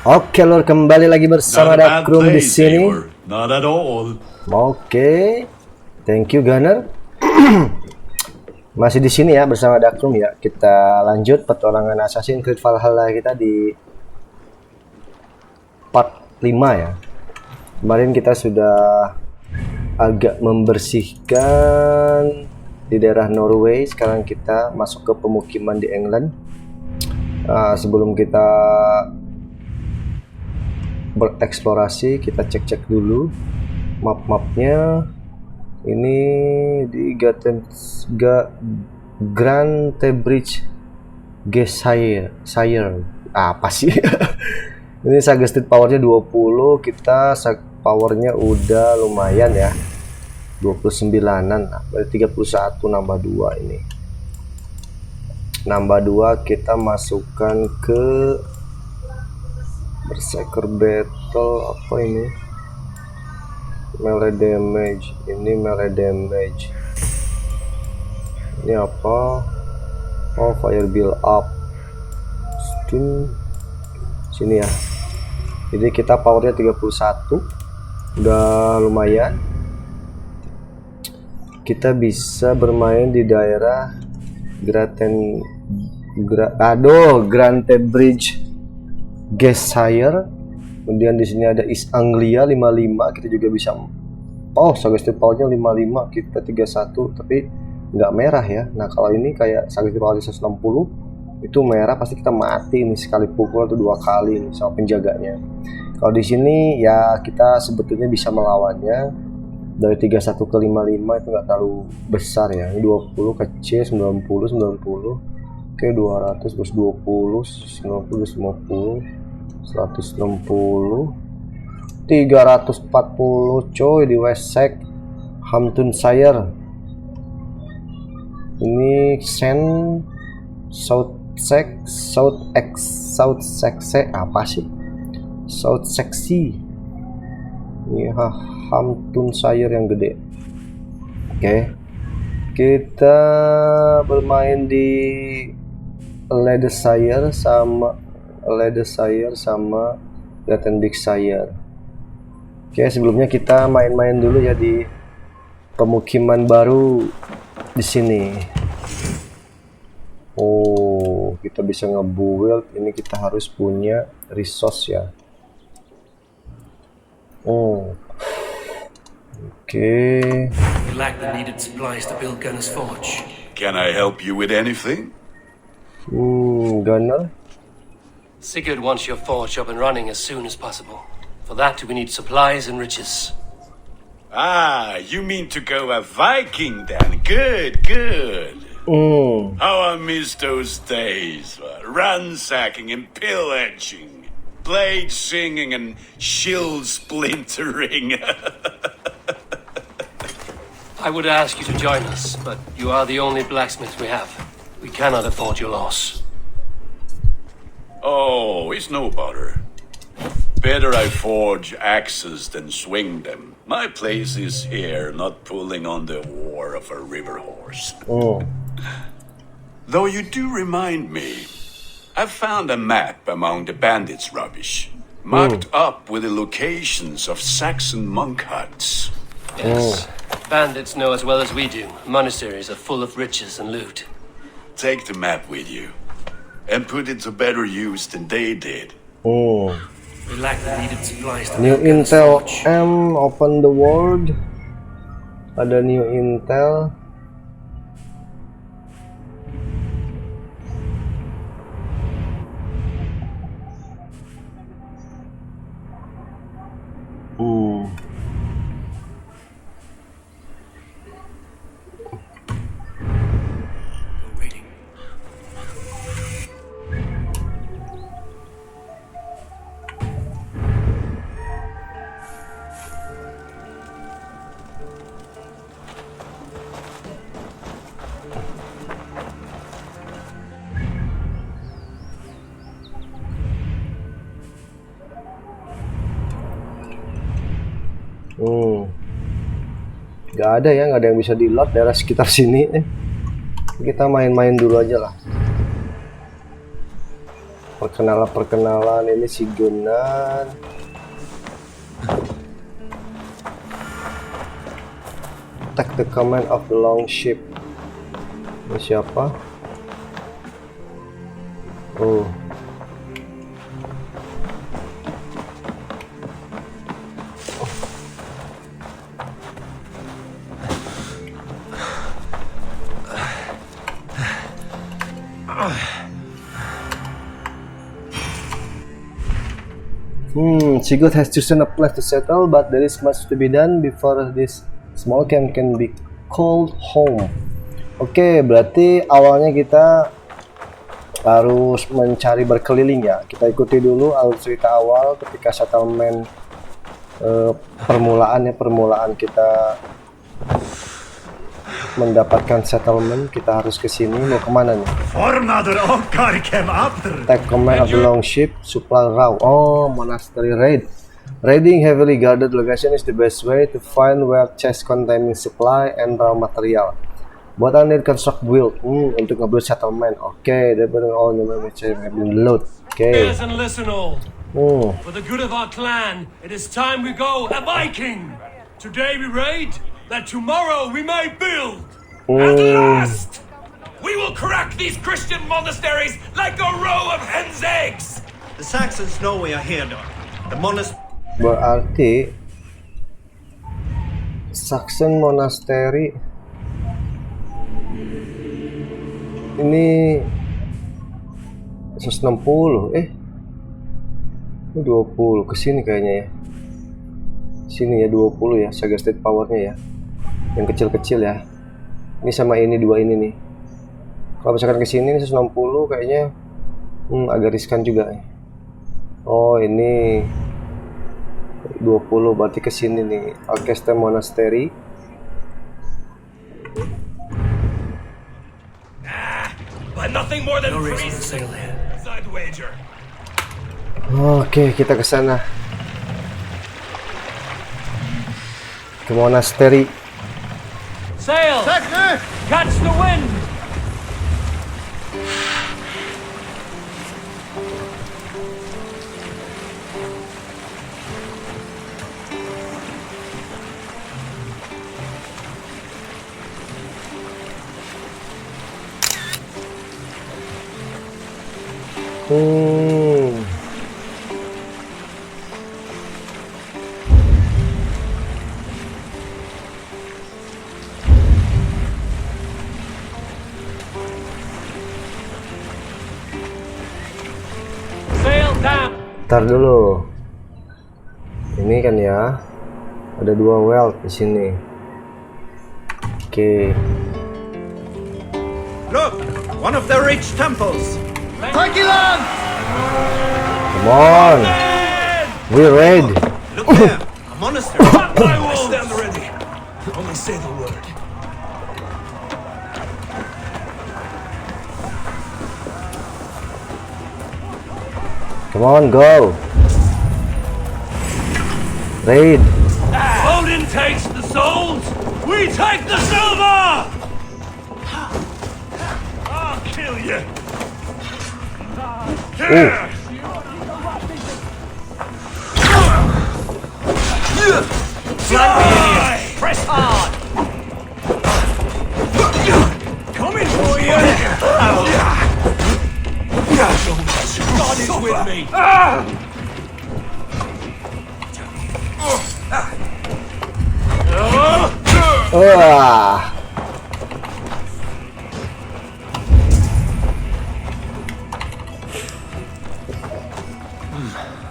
Oke lor, kembali lagi bersama Dakrum di sini. Not at all. Oke, thank you Gunner. Masih di sini ya bersama Dakrum ya. Kita lanjut petualangan Assassin's Creed Valhalla kita di part 5 ya. Kemarin kita sudah agak membersihkan di daerah Norway. Sekarang kita masuk ke pemukiman di England. Sebelum kita bereksplorasi, kita cek-cek dulu map-mapnya. Ini di Grand Bridge Gesire apa sih? Ini suggested powernya 20, kita powernya udah lumayan ya, 29an, berarti 31 nambah 2 ini. Nambah 2 kita masukkan ke Berserker Battle. Apa ini? Melee damage. Ini melee damage. Ini apa? Oh, fire build up. Sini ya. Jadi kita powernya 31. Udah lumayan. Kita bisa bermain di daerah Grand Bridge Gesire. Kemudian di sini ada East Anglia 55, kita juga bisa. Oh, suggestive powernya 55, kita 31, tapi nggak merah ya. Nah, kalau ini kayak suggestive power 160, itu merah, pasti kita mati ini sekali pukul atau 2 kali nih sama penjaganya. Kalau di sini ya kita sebetulnya bisa melawannya dari 31 ke 55, itu nggak terlalu besar ya. Ini 20 kecil, 90. Oke, 200 terus 20, 90 50, 160, 340 coy di Wessex, Hamptonshire. Ini South apa sih? South Sexy. Ini Hamptonshire yang gede. Oke. Kita bermain di Leicestershire sama Bigshire. Oke, sebelumnya kita main-main dulu ya di pemukiman baru di sini. Oh, kita bisa nge-build. Ini kita harus punya resource ya. Oh. Oke. We lack the needed supplies to build Gunner's forge. Can I help you with anything? Gunner. Sigurd wants your forge up and running as soon as possible. For that, we need supplies and riches. Ah, you mean to go a Viking then? Good. How I miss those days. Ransacking and pillaging. Blade singing and shield splintering. I would ask you to join us, but you are the only blacksmith we have. We cannot afford your loss. Oh, it's no bother. Better I forge axes than swing them. My place is here, not pulling on the war of a river horse. Though you do remind me, I found a map among the bandits' rubbish, marked up with the locations of Saxon monk huts. Yes. Bandits know as well as we do. Monasteries are full of riches and loot. Take the map with you, and put it to better use than they did. We lack the needed supplies to New build Gunner's Intel forge. M, open the world. Ada new Intel. Go raiding. Gak ada ya, nggak ada yang bisa di load daerah sekitar sini. Kita main-main dulu aja lah. Perkenalan ini Sigurd. Take the command of the longship. Ini siapa? Oh. Sigurd has chosen a place to settle, but there is much to be done before this small camp can be called home. Oke, berarti awalnya kita harus mencari berkeliling ya. Kita ikuti dulu alur cerita awal ketika settlement permulaan kita mendapatkan settlement. Kita harus ke sini. Mau kemana nih? Take command of the longship, supply raw. Oh, monastery raid. Raiding heavily guarded location is the best way to find where chests containing supply and raw material. Buat anda construct build untuk nge-build settlement. Oke, they bring all the material have been load. Oke. And listen all. For the good of our clan, it is time we go a Viking. Today we raid, that tomorrow we may build. At last, we will crack these Christian monasteries like a row of hen's eggs. The Saxons know we are here, though. The monastery. Berarti Saxon Monastery ini 160. Ini 20 ke sini kayaknya ya. Sini ya 20 ya, suggested powernya ya. Yang kecil-kecil ya. Ini sama ini dua ini nih. Kalau misalkan ke sini 160 kayaknya agak riskan juga ya. Oh, ini 20 berarti ke sini nih. Orchestra Monastery. But nothing more than freezing. Side wager. Oke, kita ke sana. Ke monastery. Sail! Catch the wind! Ntar dulu. Ini kan ya. Ada dua weld di sini. Oke. Look, one of the rich temples. Come on. We raid. Look there, a monastery. I stand ready. Only say the word. Come on, go. Raid. Odin takes the souls, we take the silver! I'll kill you. Press hard! Coming for you. God is with me!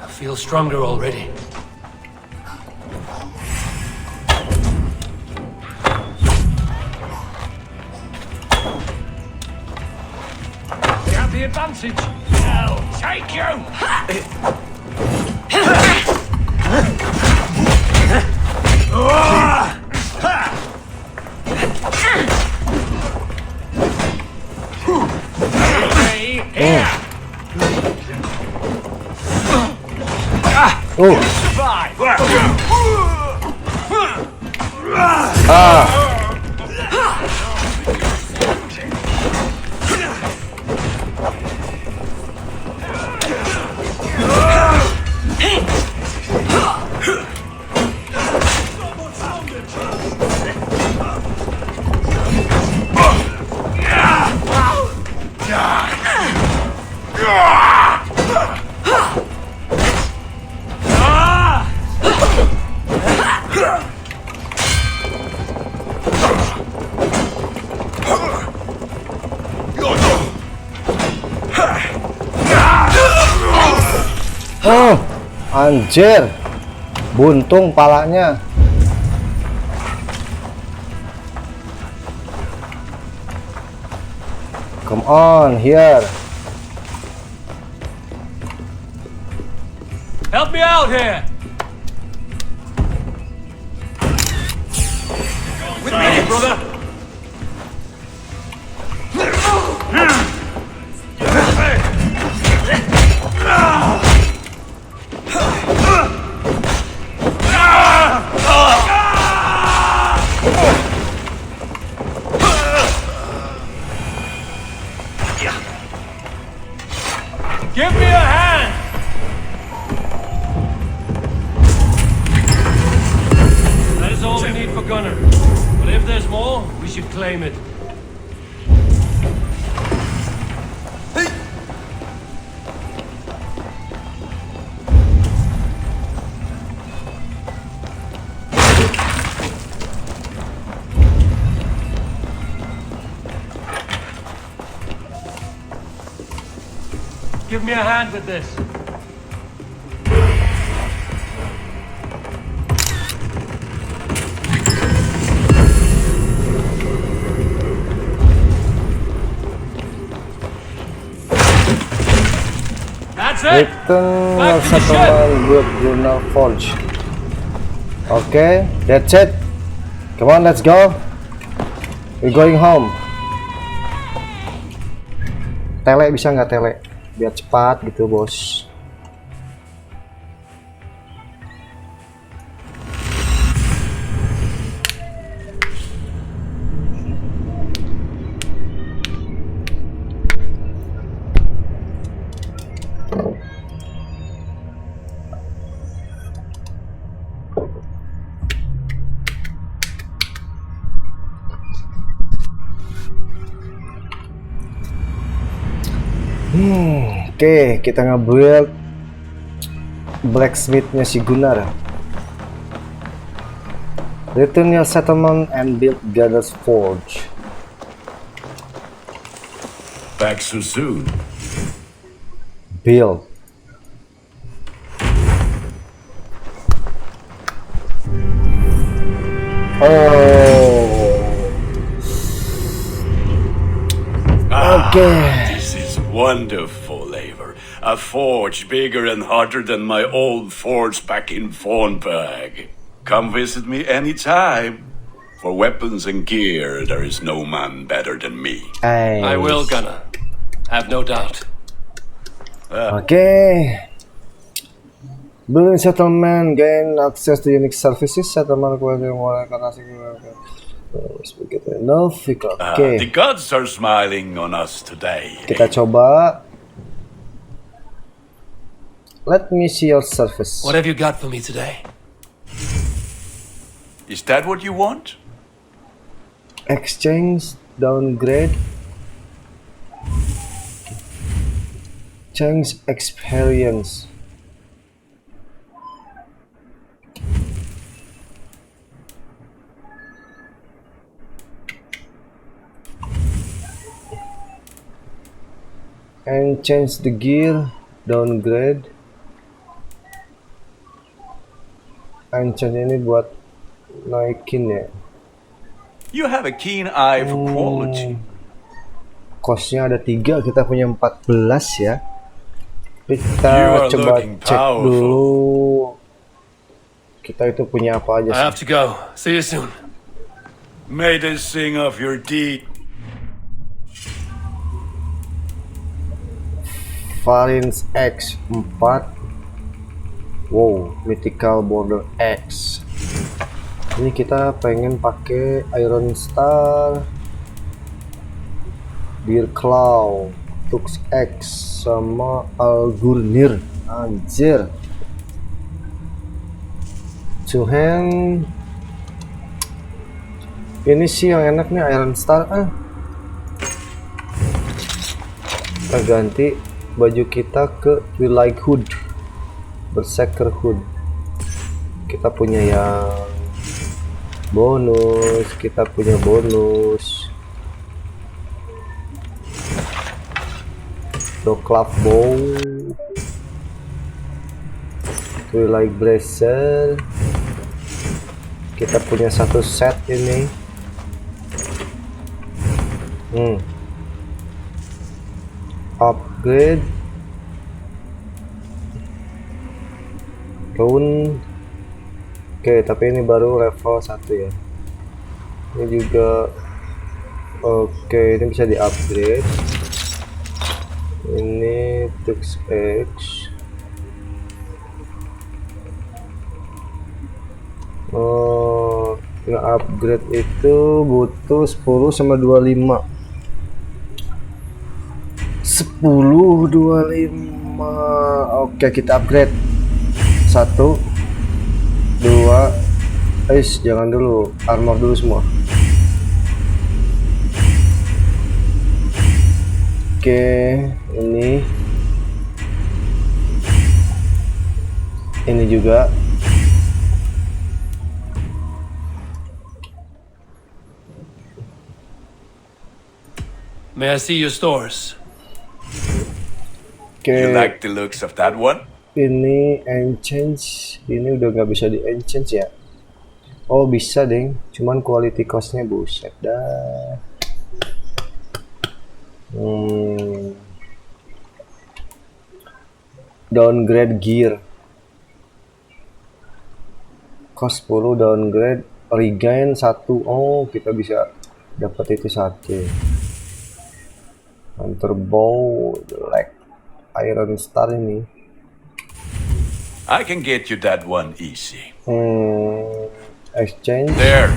I feel stronger already. We have the advantage. I'll take you. Anjir, buntung palanya. Come on, here. Help me out here! With me, brother! Give me a hand! That is all we need for Gunner. But if there's more, we should claim it. Give me a hand with this. That's it. Return Back to the settlement with Journal Forge. Okay, that's it. Come on, let's go. We're going home. Tele bisa nggak tele? Biar cepat gitu, bos. Oke, kita nge-build blacksmithnya si Gunnar. Return your settlement and build Gunner's Forge. Back so soon. Build. Okay. This is wonderful, Eivor. A forge bigger and harder than my old forge back in Fornberg. Come visit me anytime. For weapons and gear, there is no man better than me. I will, Gunner. Have no doubt. Okay. Building settlement, gain access to unique services. Settlement enough. Okay. The gods are smiling on us today. Kita coba. Let me see your service. What have you got for me today? Is that what you want? Exchange, downgrade, change experience. And change the gear, downgrade. Anciant ini buat naikin ya. You have a keen eye for quality. Costnya ada 3, kita punya 14 ya. You Kita are coba looking cek powerful. dulu. Kita itu punya apa aja I sih? have to go. See you soon. May they sing of your deed. Valens X 4. Wow, mythical border X. Ini kita pengen pakai Iron Star, Deer Claw, Tux X sama Algurnir. Anjir. Two hand Ini sih yang enak nih, Iron Star. Kita ganti baju kita ke Twilight Hood, Berserker Hood. Kita punya yang bonus, kita punya bonus. Club Bow, Twilight Bracer. Kita punya satu set ini. Upgrade Rune. Oke, tapi ini baru level 1 ya. Ini juga oke, ini bisa di upgrade. Ini Tux X. Nge-upgrade itu butuh 10 sama 25. 10 25. Oke, kita upgrade. 1 2. Jangan dulu, armor dulu semua. Oke, ini juga. May I see your stores? Oke, You like the looks of that one? ini Anciant. Ini udah nggak bisa di Anciant ya? Oh bisa deng, cuman quality costnya buset dah. Downgrade gear. Cost 10 downgrade, regain 1. Oh, kita bisa dapat itu 1. Hunter bow, like Iron Star ini. I can get you that one easy. Exchange. There,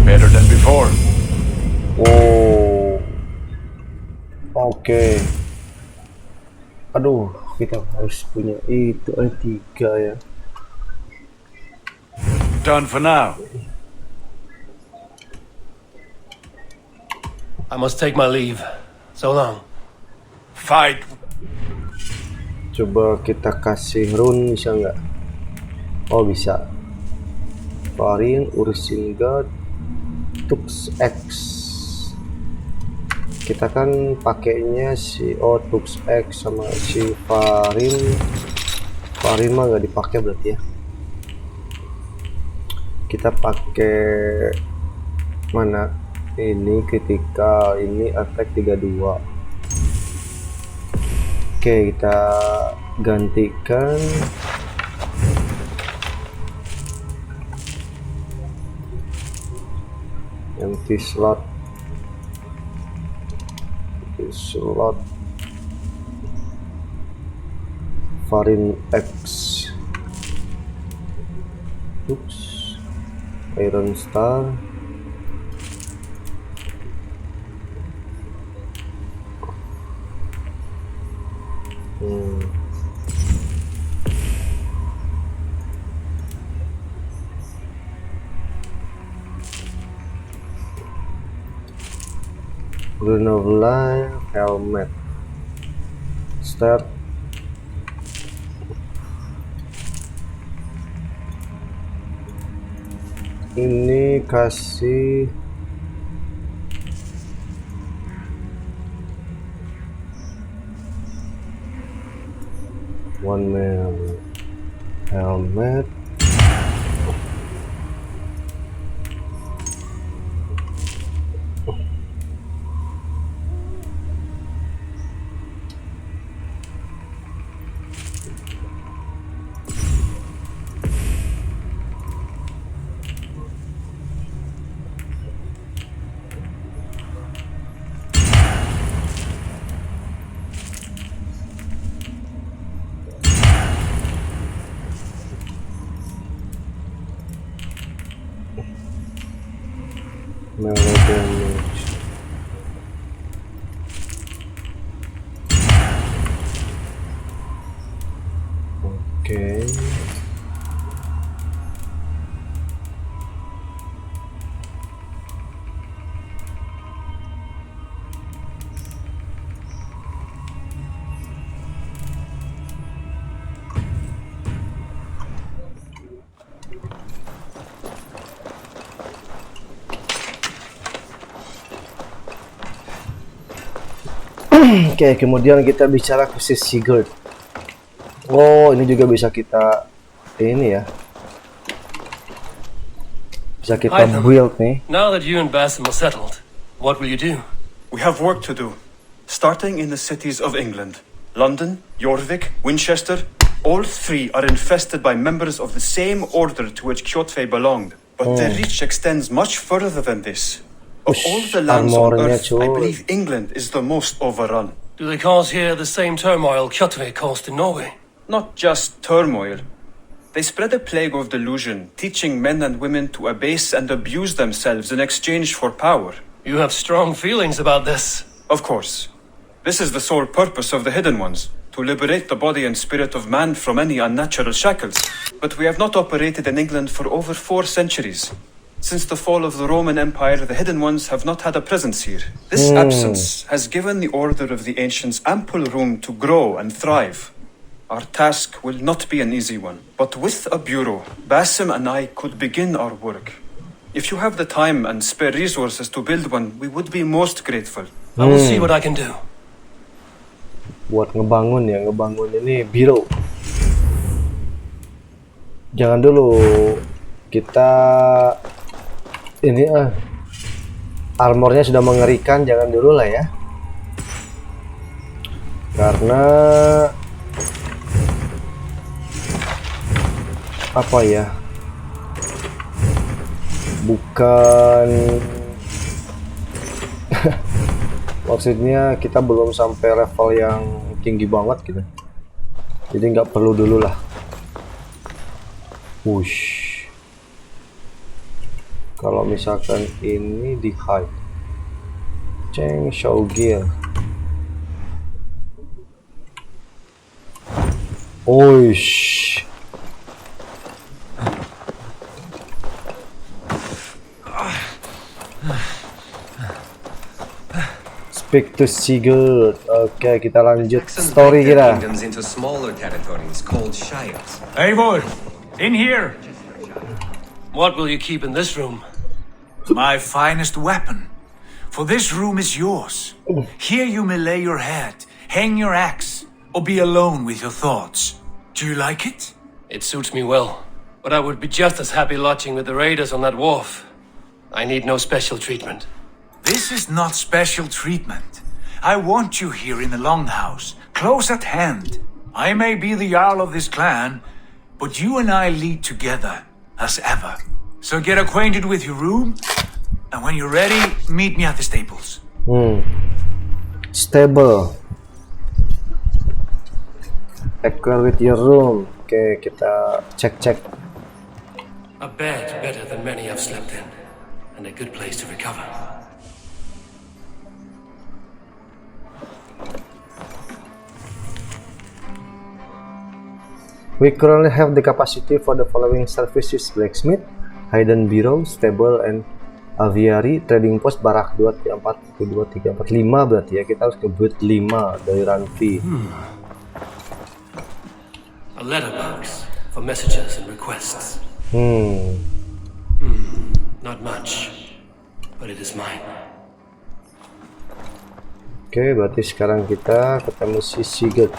better than before. Oh, oke. Aduh, kita harus punya itu 3 ya. Done for now. I must take my leave. So long. Fight. Coba kita kasih rune bisa nggak? Oh bisa. Farin, Ursin God, Tux X. Kita kan pakainya si Tux X sama si Farin. Farin mah nggak dipakai berarti ya. Kita pakai mana? Ini critical, ini attack 32. Oke, kita gantikan empty slot. Farin X. Oops. Iron Star. Rune of Life, helmet, start. Ini kasih one man helmet. Melee damage. Oke. Oke, kemudian kita bicara ke si Sigurd. Oh, ini juga bisa kita ini ya. Bisa kita build nih. Now that you and Basim are settled, what will you do? We have work to do. Starting in the cities of England. London, Jorvik, Winchester. All three are infested by members of the same order to which Kjotve belonged. But their reach extends much further than this. Of all the lands on Earth, I believe England is the most overrun. Do they cause here the same turmoil Kjotve caused in Norway? Not just turmoil. They spread a plague of delusion, teaching men and women to abase and abuse themselves in exchange for power. You have strong feelings about this. Of course. This is the sole purpose of the Hidden Ones, to liberate the body and spirit of man from any unnatural shackles. But we have not operated in England for over 4 centuries. Since the fall of the Roman Empire, the Hidden Ones have not had a presence here. This absence has given the Order of the Ancients ample room to grow and thrive. Our task will not be an easy one, but with a bureau, Basim and I could begin our work. If you have the time and spare resources to build one, we would be most grateful. I will see what I can do. Buat ngebangun ini bureau. Jangan dulu kita ini armornya sudah mengerikan, jangan dulu lah ya. Karena apa ya, bukan maksudnya kita belum sampai level yang tinggi banget gitu, jadi nggak perlu dulu lah. Wush, kalau misalkan ini di hide Cheng show gear. Wush, speak to Sigurd. Oke, kita lanjut story kita. Into smaller territories called shires. Eivor, in here. What will you keep in this room? My finest weapon. For this room is yours. Here you may lay your head, hang your axe, or be alone with your thoughts. Do you like it? It suits me well, but I would be just as happy lodging with the raiders on that wharf. I need no special treatment. This is not special treatment. I want you here in the Longhouse, close at hand. I may be the Jarl of this clan, but you and I lead together, as ever. So get acquainted with your room, and when you're ready, meet me at the stables. Stable. Acquainted with your room. Oke, kita cek. A bed better than many I've slept in, and a good place to recover. We currently have the capacity for the following services: blacksmith, hidden bureau, stable, and aviary, trading post, barak 2, 4, 2, 3, 4, 5 berarti ya. Kita harus ke build 5 dari run fee. A letterbox for messages and requests. Not much, but it is mine. Oke, berarti sekarang kita ketemu si Sigurd.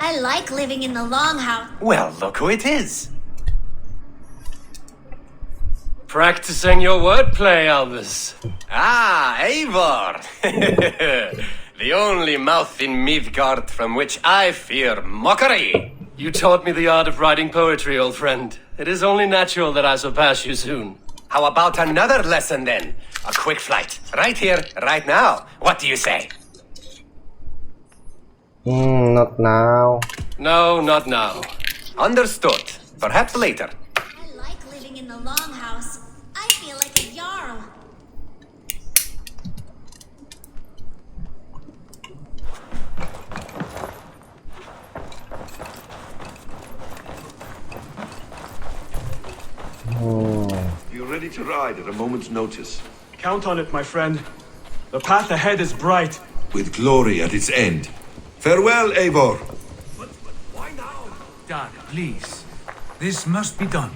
I like living in the Longhouse. Well, look who it is. Practicing your wordplay, Albus. Ah, Eivor! The only mouth in Midgard from which I fear mockery. You taught me the art of writing poetry, old friend. It is only natural that I surpass you soon. How about another lesson then? A quick flight. Right here, right now. What do you say? Not now. No, not now. Understood. Perhaps later. I like living in the Longhouse. I feel like a Jarl. to ride at a moment's notice. Count on it, my friend. The path ahead is bright. With glory at its end. Farewell, Eivor. Why now? Dag, please. This must be done.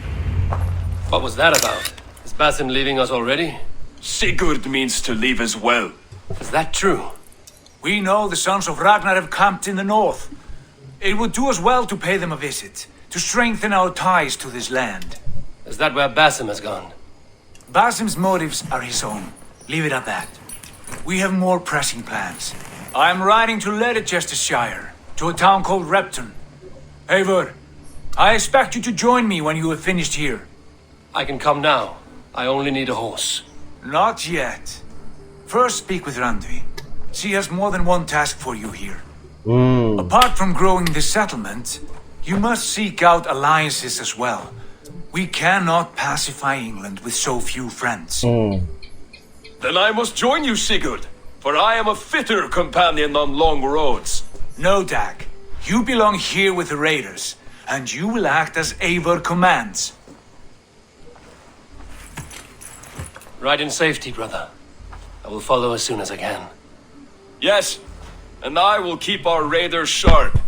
What was that about? Is Basim leaving us already? Sigurd means to leave as well. Is that true? We know the sons of Ragnar have camped in the north. It would do us well to pay them a visit, to strengthen our ties to this land. Is that where Basim has gone? Basim's motives are his own. Leave it at that. We have more pressing plans. I am riding to Leicestershire, to a town called Repton. Eivor, I expect you to join me when you have finished here. I can come now. I only need a horse. Not yet. First speak with Randvi. She has more than one task for you here. Apart from growing the settlement, you must seek out alliances as well. We cannot pacify England with so few friends. Then I must join you, Sigurd, for I am a fitter companion on long roads. No, Dag. You belong here with the raiders, and you will act as Eivor commands. Ride in safety, brother. I will follow as soon as I can. Yes, and I will keep our raiders sharp.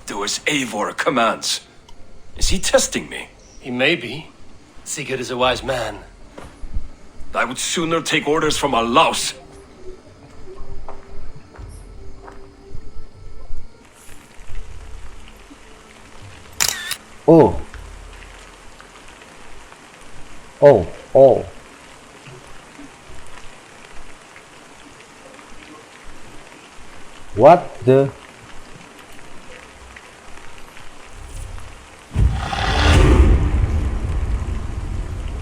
Do as Eivor commands. Is he testing me? He may be. Sigurd is a wise man. I would sooner take orders from a louse. Oh. What the?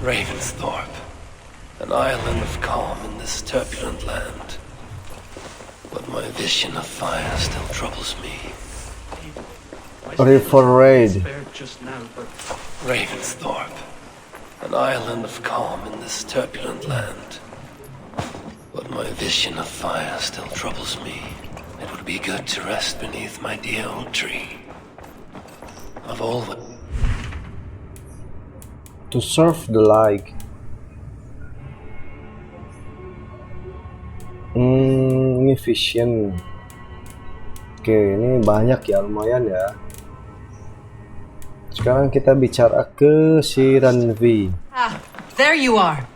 Ravensthorpe. An island of calm in this turbulent land. But my vision of fire still troubles me. River Raid. Ravensthorpe. An island of calm in this turbulent land. But my vision of fire still troubles me. It would be good to rest beneath my dear old tree. I've always... To serve the like. Ini vision. Oke, ini banyak ya, lumayan ya. Sekarang kita bicara ke si Randvi. Ah, there you are.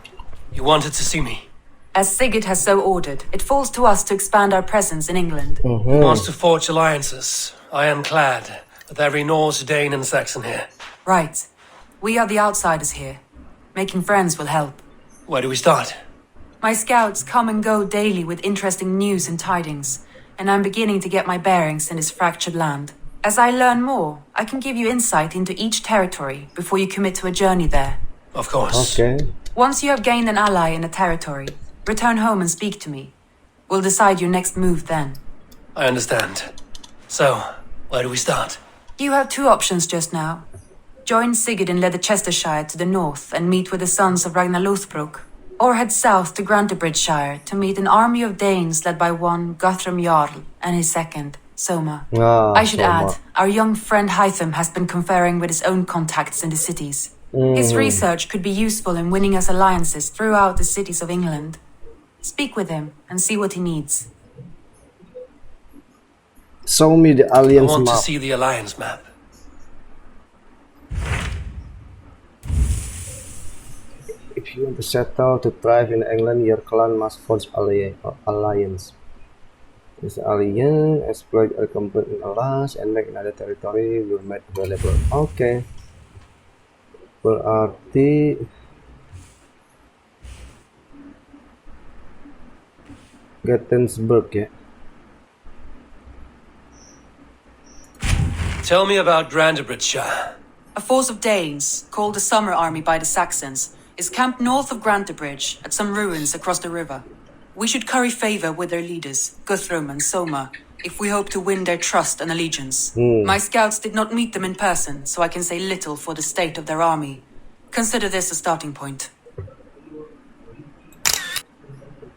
You wanted to see me? As Sigurd has so ordered, it falls to us to expand our presence in England. He wants to forge alliances. I am glad, with every Norse, Dane and Saxon here. Right. We are the outsiders here. Making friends will help. Where do we start? My scouts come and go daily with interesting news and tidings, and I'm beginning to get my bearings in this fractured land. As I learn more, I can give you insight into each territory before you commit to a journey there. Of course. Okay. Once you have gained an ally in a territory, return home and speak to me. We'll decide your next move then. I understand. So, where do we start? You have two options just now. Join Sigurd in Leicestershire to the north and meet with the sons of Ragnar Lothbrok, or head south to Grantebridgeshire to meet an army of Danes led by one Guthrum Jarl and his second, Soma. I should add, our young friend Hytham has been conferring with his own contacts in the cities. His research could be useful in winning us alliances throughout the cities of England. Speak with him and see what he needs. Show me the I alliance want map. to see the alliance map. If you want to settle to thrive in England, your clan must forge alliance. This alliance, exploit a complete alliance, and make another territory will made available. Okay. Berarti Gettysburg ya. Tell me about Grantebridgeshire. A force of Danes, called the Summer Army by the Saxons, is camped north of Grantebridge at some ruins across the river. We should curry favor with their leaders, Guthrum and Soma, if we hope to win their trust and allegiance. My scouts did not meet them in person, so I can say little for the state of their army. Consider this a starting point.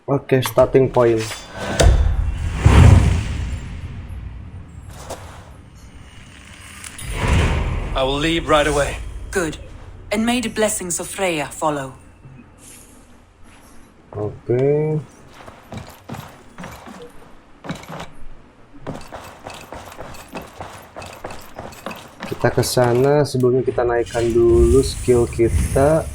Okay, starting point. I will leave right away. Good. And may the blessings of Freya follow. Oke. Kita ke sana, sebelumnya kita naikkan dulu skill kita.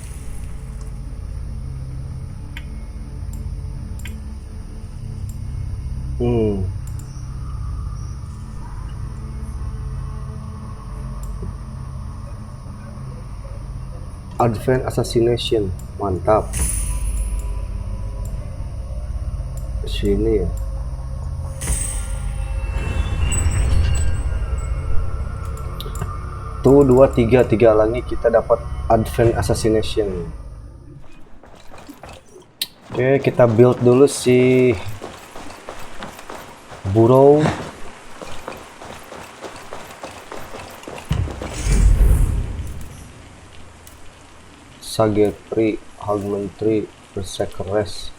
Advanced Assassination, mantap. Sini ya. Tuh 2, 3 lagi kita dapat Advanced Assassination. Oke, kita build dulu si burrow. Sage tree, almond tree, berserker rest.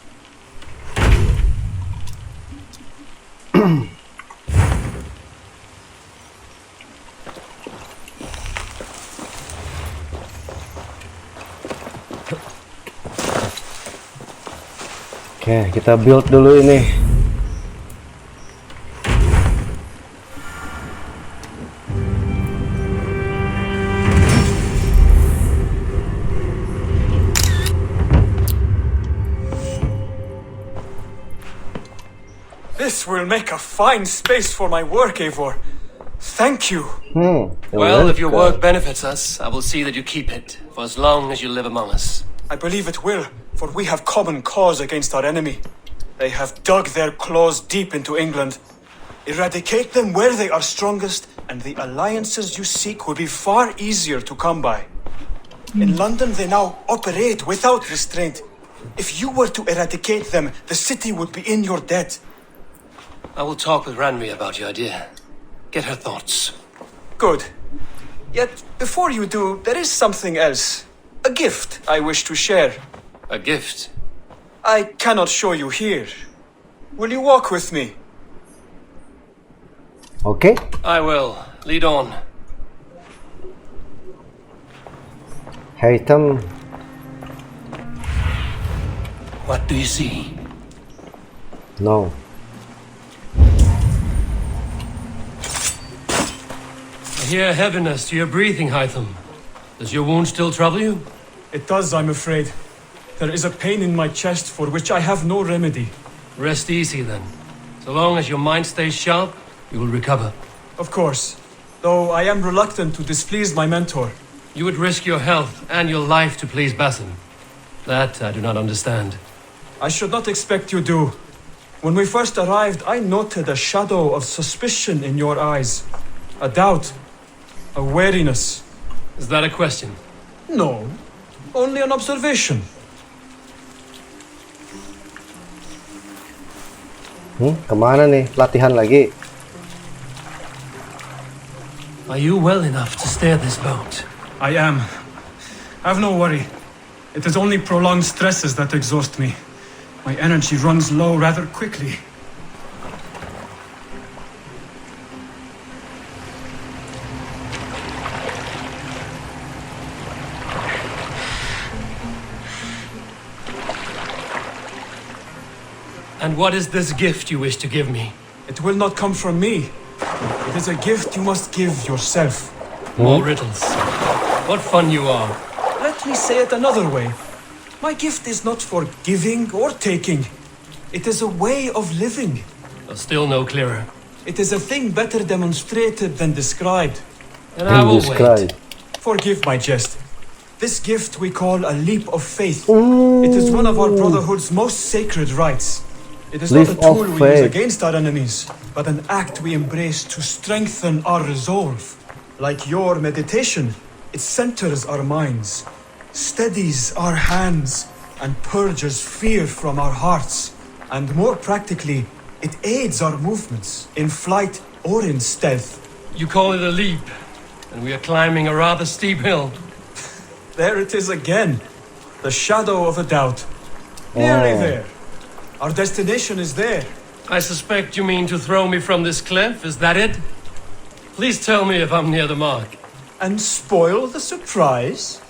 Oke, kita build dulu ini. This will make a fine space for my work, Eivor. Thank you. Well, if your work benefits us, I will see that you keep it, for as long as you live among us. I believe it will, for we have common cause against our enemy. They have dug their claws deep into England. Eradicate them where they are strongest, and the alliances you seek will be far easier to come by. In London, they now operate without restraint. If you were to eradicate them, the city would be in your debt. I will talk with Ranvi about your idea. Get her thoughts. Good. Yet, before you do, there is something else. A gift I wish to share. A gift? I cannot show you here. Will you walk with me? Okay. I will. Lead on. Hey Tom. What do you see? No. I hear heaviness to your breathing, Hytham. Does your wound still trouble you? It does, I'm afraid. There is a pain in my chest for which I have no remedy. Rest easy then. So long as your mind stays sharp, you will recover. Of course. Though I am reluctant to displease my mentor. You would risk your health and your life to please Basim. That I do not understand. I should not expect you do. When we first arrived, I noted a shadow of suspicion in your eyes. A doubt. A wariness. Is that a question? No. Only an observation. Kemana nih? Latihan lagi. Are you well enough to steer this boat? I am. Have no worry. It is only prolonged stresses that exhaust me. My energy runs low rather quickly. And what is this gift you wish to give me? It will not come from me. It is a gift you must give yourself. More riddles. What fun you are. Let me say it another way. My gift is not for giving or taking. It is a way of living. Still no clearer. It is a thing better demonstrated than described. And I will wait. Forgive my jest. This gift we call a leap of faith. It is one of our Brotherhood's most sacred rites. It is not a tool we use against our enemies, but an act we embrace to strengthen our resolve. Like your meditation, it centers our minds, steadies our hands, and purges fear from our hearts. And more practically, it aids our movements, in flight or in stealth. You call it a leap, and we are climbing a rather steep hill. There it is again, the shadow of a doubt. Nearly there. Our destination is there. I suspect you mean to throw me from this cliff, is that it? Please tell me if I'm near the mark. and spoil the surprise?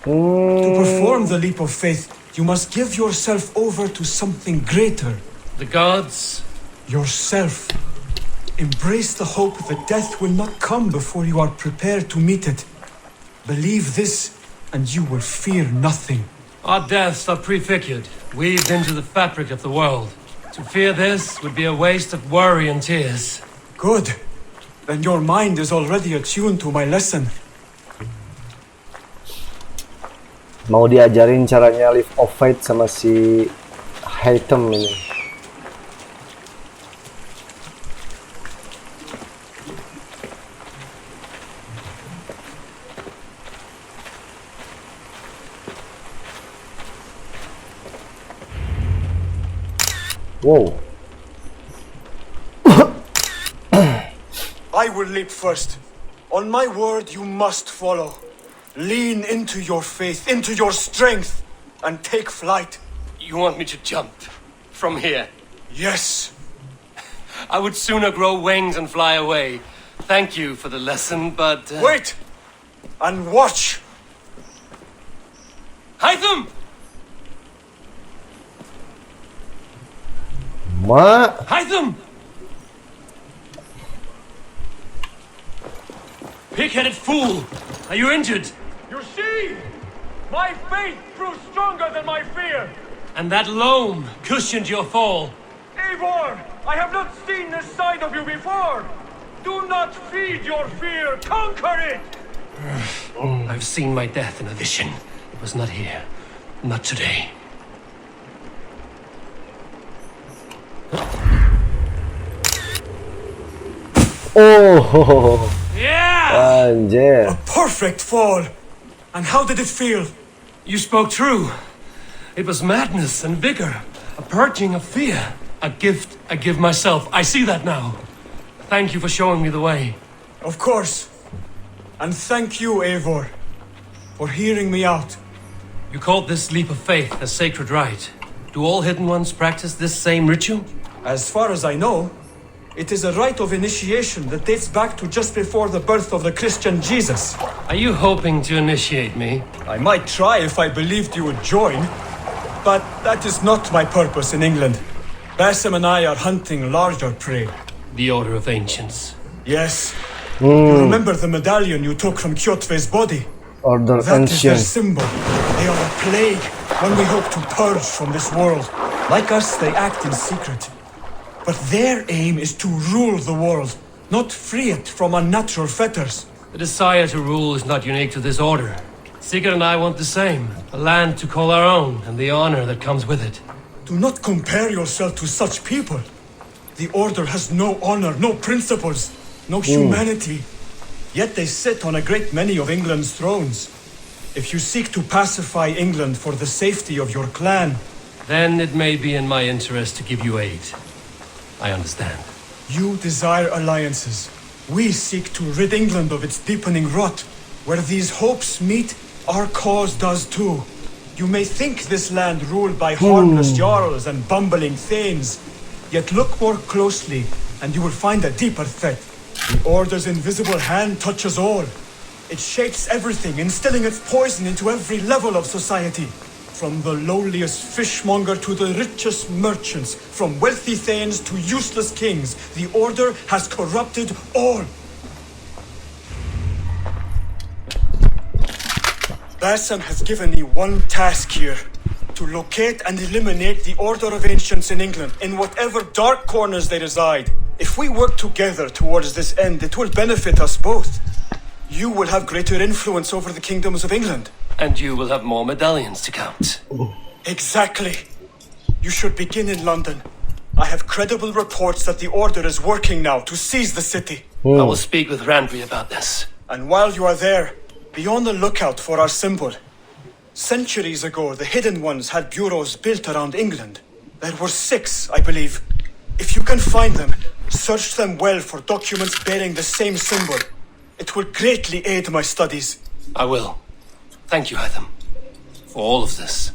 To perform the leap of faith, you must give yourself over to something greater. The gods? Yourself. Embrace the hope that death will not come before you are prepared to meet it. Believe this, and you will fear nothing. Our deaths are prefigured, weaved into the fabric of the world. To fear this would be a waste of worry and tears. Good. Then your mind is already attuned to my lesson. Mau diajarin caranya leap of faith sama si Haytham ini. Wow. I will leap first. On my word, you must follow. Lean into your faith, into your strength, and take flight. You want me to jump from here? Yes. I would sooner grow wings and fly away. Thank you for the lesson, but... Wait! And watch! Haytham! Ma? Haytham! Pig-headed fool! Are you injured? You see? My faith proved stronger than my fear! And that loam cushioned your fall. Eivor! I have not seen this side of you before! Do not feed your fear, conquer it! I've seen my death in a vision. It was not here. Not today. Oh, Yeah! anjir. A perfect fall! And how did it feel? You spoke true. It was madness and vigor. A purging of fear. A gift I give myself. I see that now. Thank you for showing me the way. Of course. And thank you, Eivor, for hearing me out. You called this leap of faith a sacred rite. Do all Hidden Ones practice this same ritual? As far as I know, it is a rite of initiation that dates back to just before the birth of the Christian Jesus. Are you hoping to initiate me? I might try if I believed you would join, but that is not my purpose in England. Basim and I are hunting larger prey. The Order of Ancients. Yes. You remember the medallion you took from Kjotve's body? Order That is their Ancient. symbol. They are a plague, one we hope to purge from this world. Like us, they act in secret. But their aim is to rule the world, not free it from unnatural fetters. The desire to rule is not unique to this order. Sigurd and I want the same. A land to call our own, and the honor that comes with it. Do not compare yourself to such people. The Order has no honor, no principles, no humanity. Yet they sit on a great many of England's thrones. If you seek to pacify England for the safety of your clan, Then it may be in my interest to give you aid. I understand. you desire alliances. We seek to rid England of its deepening rot. Where these hopes meet, our cause does too. You may think this land ruled by harmless jarls and bumbling thanes. Yet look more closely, and you will find a deeper threat. The Order's invisible hand touches all. It shapes everything, instilling its poison into every level of society. From the lowliest fishmonger to the richest merchants, from wealthy thanes to useless kings, the Order has corrupted all. Basim has given me one task here. To locate and eliminate the Order of Ancients in England, in whatever dark corners they reside. If we work together towards this end, it will benefit us both. You will have greater influence over the kingdoms of England. And you will have more medallions to count. Exactly. You should begin in London. I have credible reports that the Order is working now to seize the city. I will speak with Randry about this. And while you are there, be on the lookout for our symbol. Centuries ago, the Hidden Ones had bureaus built around England. There were 6, I believe. If you can find them, search them well for documents bearing the same symbol. It will greatly aid my studies. I will. Thank you, Haytham, for all of this.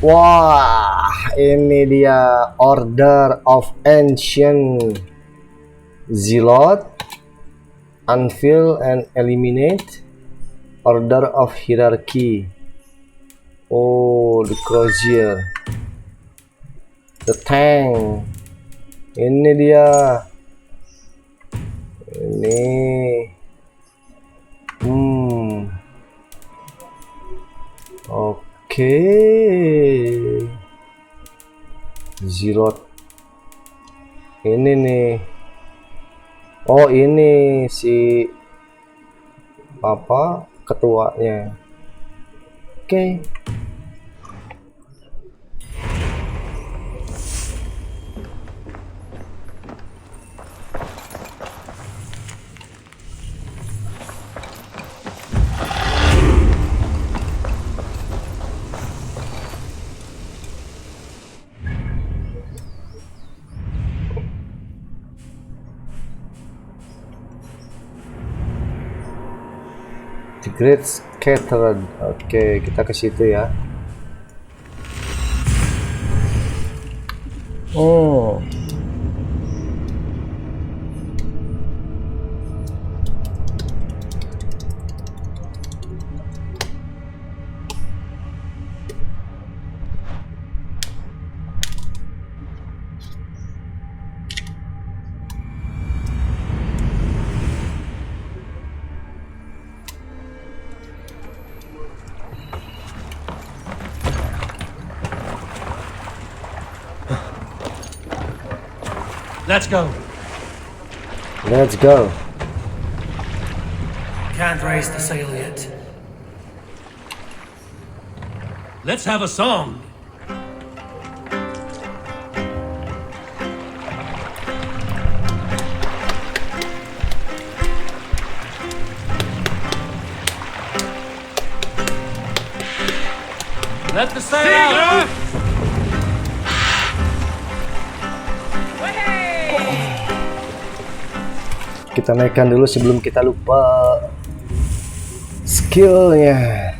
Wah, ini dia Order of Ancient Zealot Unveil and eliminate. Order of hierarchy. Oh, the crozier. The tank. Ini dia. Ini. Oke. Zero. Ini nih. Oh, ini si apa? Ketuanya. Oke. The Great Scattered. Oke, kita ke situ ya. Oh. Let's go. Let's go. Can't raise the sail yet. Let's have a song. Let the sail out. Kita naikkan dulu sebelum kita lupa skillnya.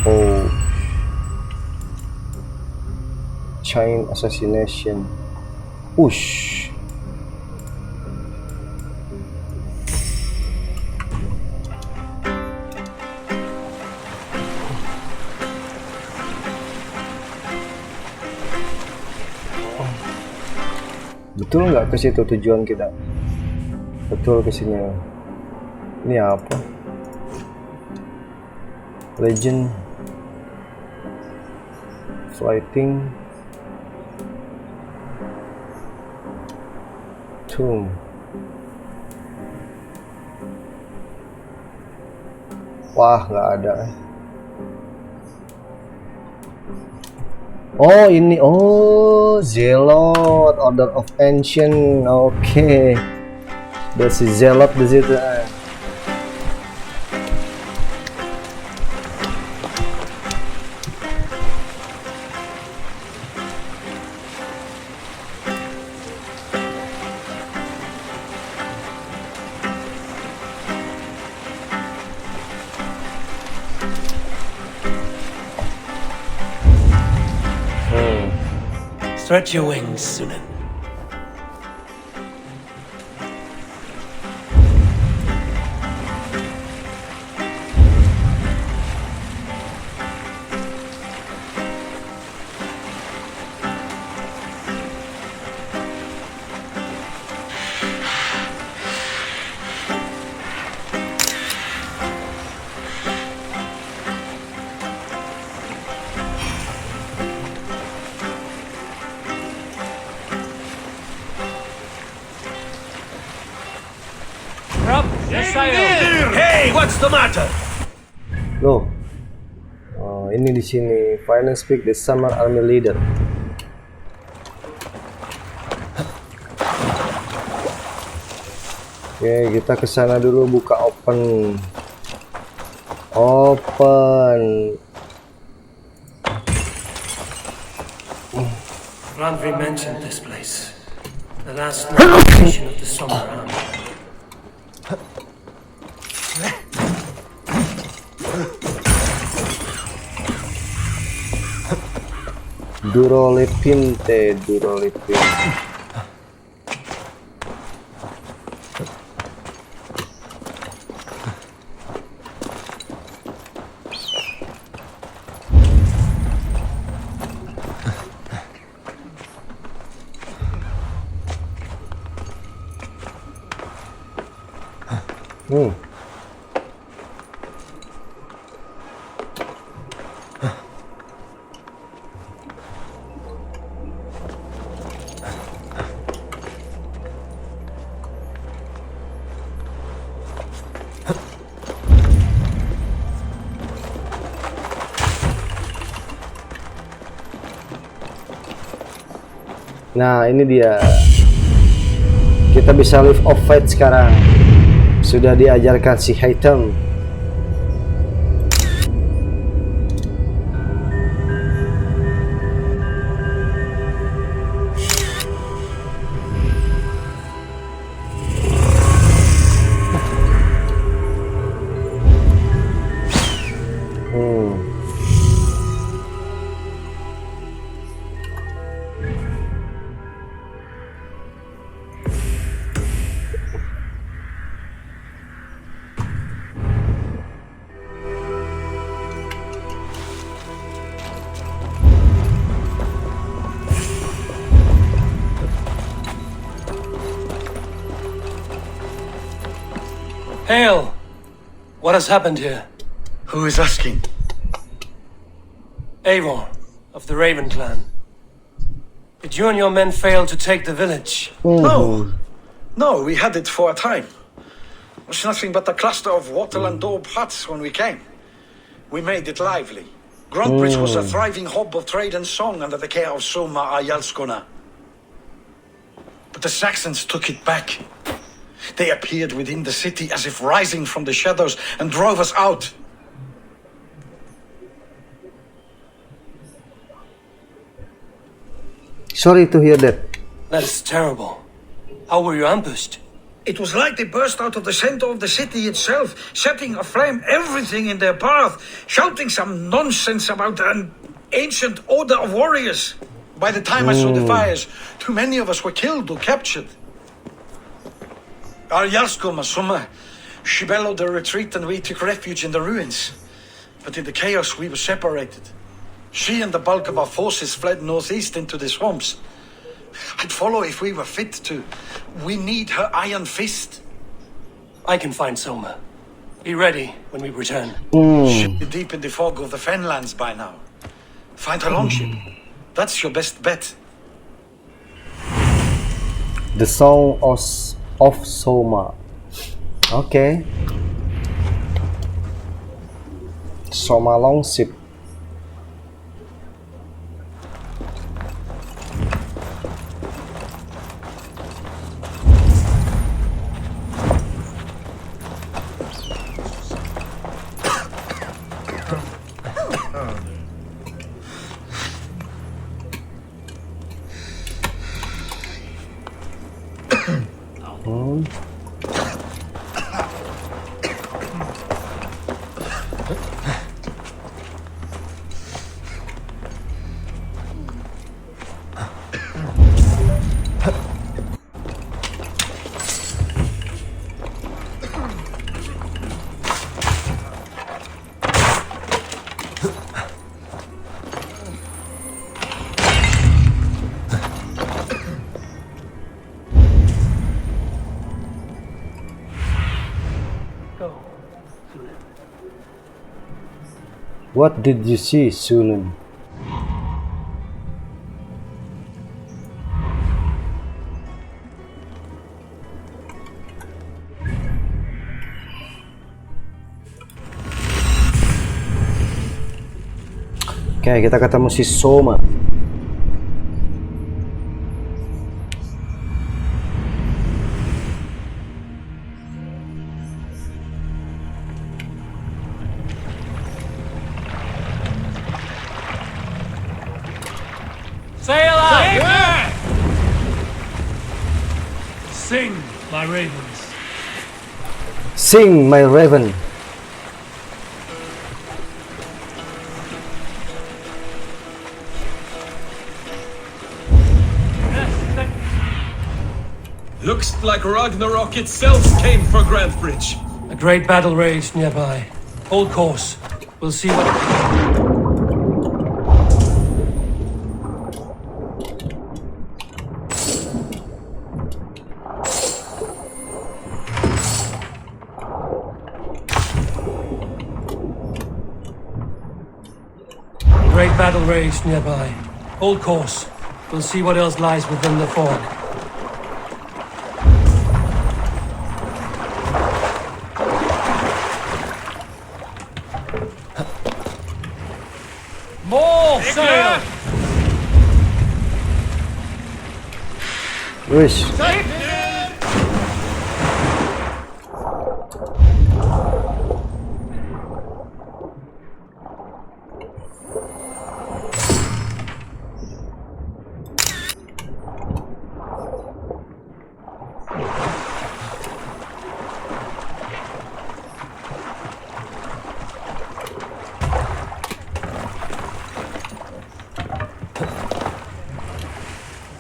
Oh, chain assassination. Push. Betul nggak ke situ tujuan kita? Betul ke sini. Ini apa? Legend Fighting Tomb. Wah, nggak ada. Oh, ini. Oh, Zealot, Order of Ancient. Oke. Ada si Zealot di situ. Stretch your wings, Sunan. Hey, what's the matter? Loh. Oh, ini di sini. Finally speak the Summer Army Leader. Oke, kita ke sana dulu, buka open. Randvi mentioned this place. The last notification of the Soma army. Durolepinte, Durolepinte. Nah, ini dia. Kita bisa live off fight sekarang. Sudah diajarkan si Haytham. Hail! What has happened here? Who is asking? Eivor, of the Raven clan. Did you and your men fail to take the village? No. No, we had it for a time. It was nothing but a cluster of wattle and daub huts when we came. We made it lively. Gruntbridge was a thriving hub of trade and song under the care of Soma Ayalskona. But the Saxons took it back. They appeared within the city as if rising from the shadows and drove us out. Sorry to hear that. That's terrible. How were you ambushed? It was like they burst out of the center of the city itself, setting aflame everything in their path, shouting some nonsense about an ancient order of warriors. By the time I saw the fires, too many of us were killed or captured. Our Yarskoma, Soma, she bellowed a retreat and we took refuge in the ruins. But in the chaos we were separated. She and the bulk of our forces fled northeast into the swamps. I'd follow if we were fit to. We need her iron fist. I can find Soma. Be ready when we return. She'll be deep in the fog of the Fenlands by now. Find her longship. That's your best bet. The Song of Soma. Okay. Soma longship. What did you see, Sunan? Oke, kita ketemu si Soma. Sail out! Sing, my ravens. Sing, my raven. Looks like Ragnarok itself came for Grantebridge. A great battle raged nearby. Hold course. We'll see what... Great battle raged nearby. Hold course. We'll see what else lies within the fog. More sail! Wish.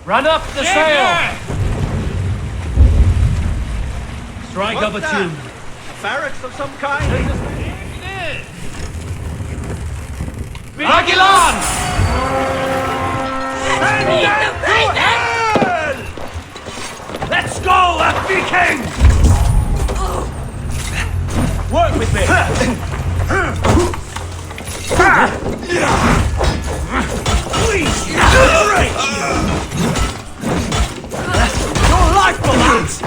Run up the sail! Strike up a tune. Barracks of some kind? Magellan! Let's go, Viking! Work with me! Please, your life belongs!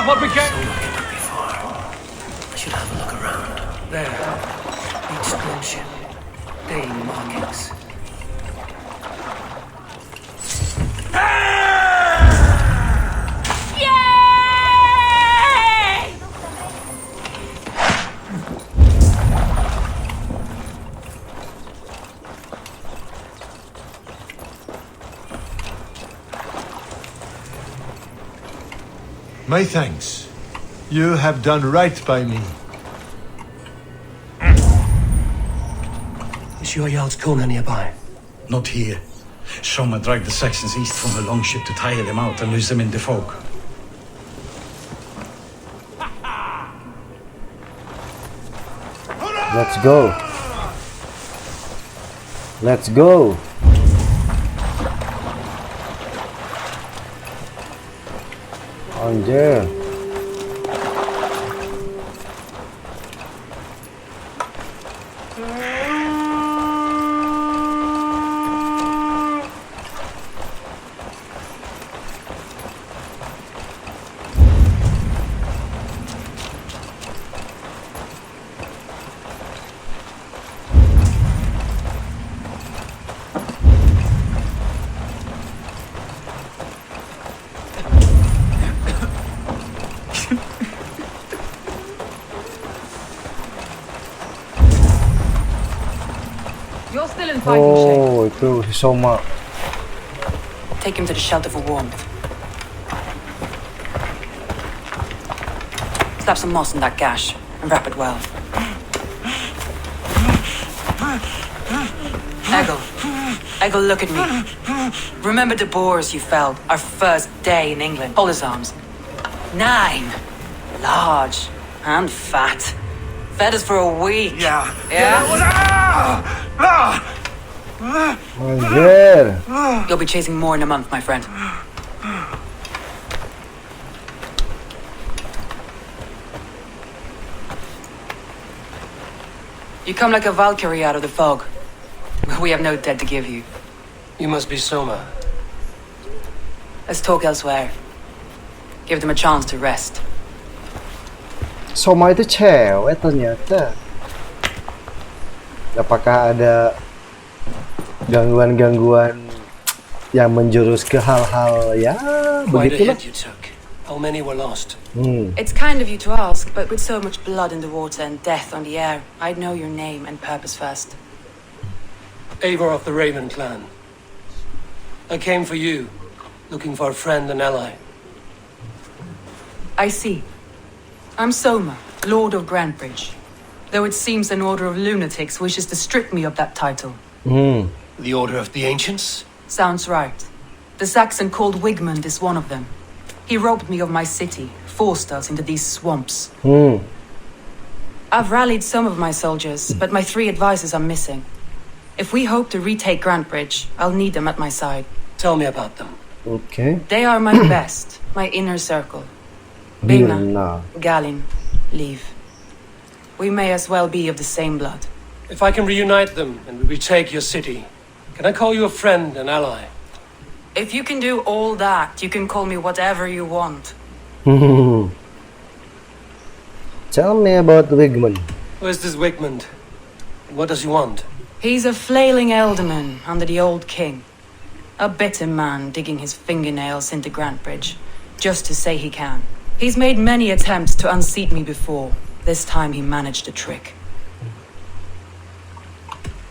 What we can... I should have a look around. There. Each stone ship. Dane markings. My thanks. You have done right by me. Is your Jarl's Kona nearby? Not here. Soma dragged the Saxons east from the longship to tire them out and lose them in the fog. Let's go. Let's go. Anjir. You're still in fighting shape. Oh, itu si Soma. Take him to the shelter for warmth. Slap some moss in that gash and wrap it well. Eggle, look at me. Remember the boars you felled our first day in England? Hold his arms. 9. Large and fat. Fed us for a week. Yeah. Anjir. You'll be chasing more in a month, my friend. You come like a Valkyrie out of the fog. We have no debt to give you. You must be Soma. Let's talk elsewhere. Give them a chance to rest. Soma itu cewek ternyata. Apakah ada gangguan-gangguan yang menjurus ke hal-hal ya Quite a begitulah. hit you took. How many were lost? It's kind of you to ask, but with so much blood in the water and death on the air, I'd know your name and purpose first. Eivor of the Raven clan. I came for you, looking for a friend and ally. I see. I'm Soma, Lord of Grantebridge. Though it seems an order of lunatics wishes to strip me of that title. The Order of the Ancients? Sounds right. The Saxon called Wigmund is one of them. He robbed me of my city, forced us into these swamps. I've rallied some of my soldiers, but my 3 advisors are missing. If we hope to retake Grantebridge, I'll need them at my side. Tell me about them. Okay. They are my best, my inner circle. Birna, Galin, Leave. We may as well be of the same blood. If I can reunite them and we retake your city, can I call you a friend and ally? If you can do all that, you can call me whatever you want. Tell me about Wigmund. Who is this Wigmund? What does he want? He's a flailing elderman under the old king. A bitter man digging his fingernails into Grantebridge, just to say he can. He's made many attempts to unseat me before. This time he managed a trick.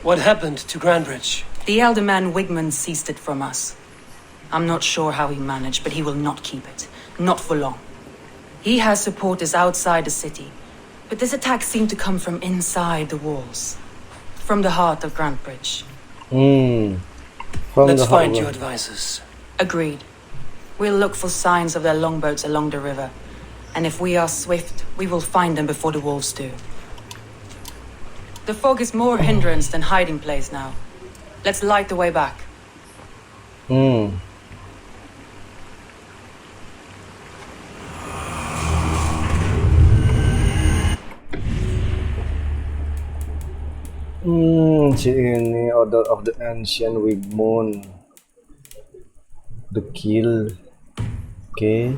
What happened to Grantebridge? The elder man Wigmund seized it from us. I'm not sure how he managed, but he will not keep it. Not for long. He has supporters outside the city, but this attack seemed to come from inside the walls. From the heart of Grantebridge. Let's find your advisors. Agreed. We'll look for signs of their longboats along the river. And if we are swift, we will find them before the wolves do. The fog is more hindrance than hiding place now. Let's light the way back. Si ini Order of the Ancient Wigmund. The Kill. Oke.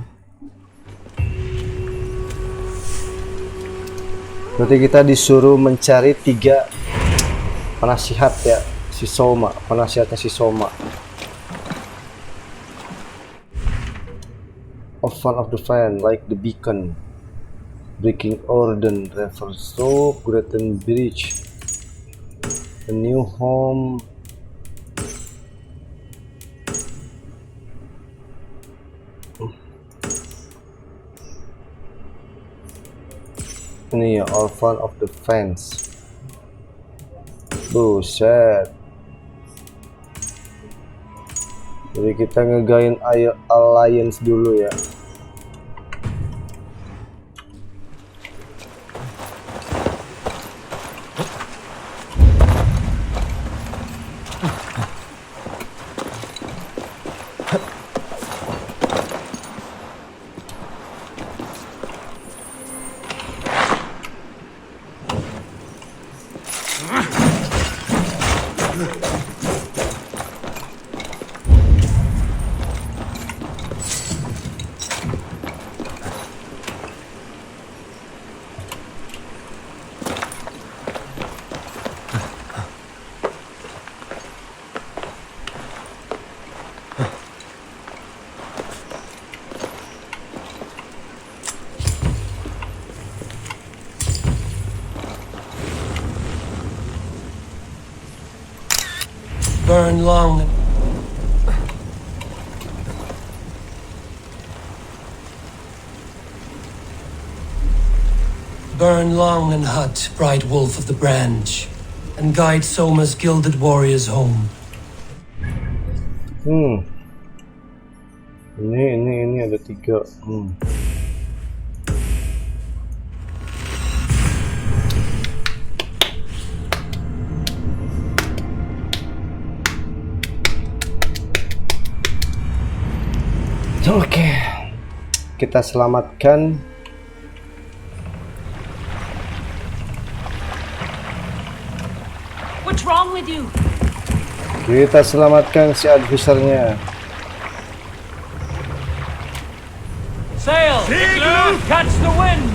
Berarti kita disuruh mencari 3 penasihat ya, si Soma, penasihatnya si Soma. Orphan of the Fan, like the beacon. Breaking Orden, Refer Soap, Greaten Bridge. A new home. Ini ya, Orphan of the Fence. Buset. Jadi kita ngegain Alliance dulu ya. Burn long. Burn long and hot, bright wolf of the branch, and guide Soma's gilded warriors home. Ini ada 3. Oke, kita selamatkan What's wrong with you? Kita selamatkan si advisernya. Sail! Sigurd! Catch the wind!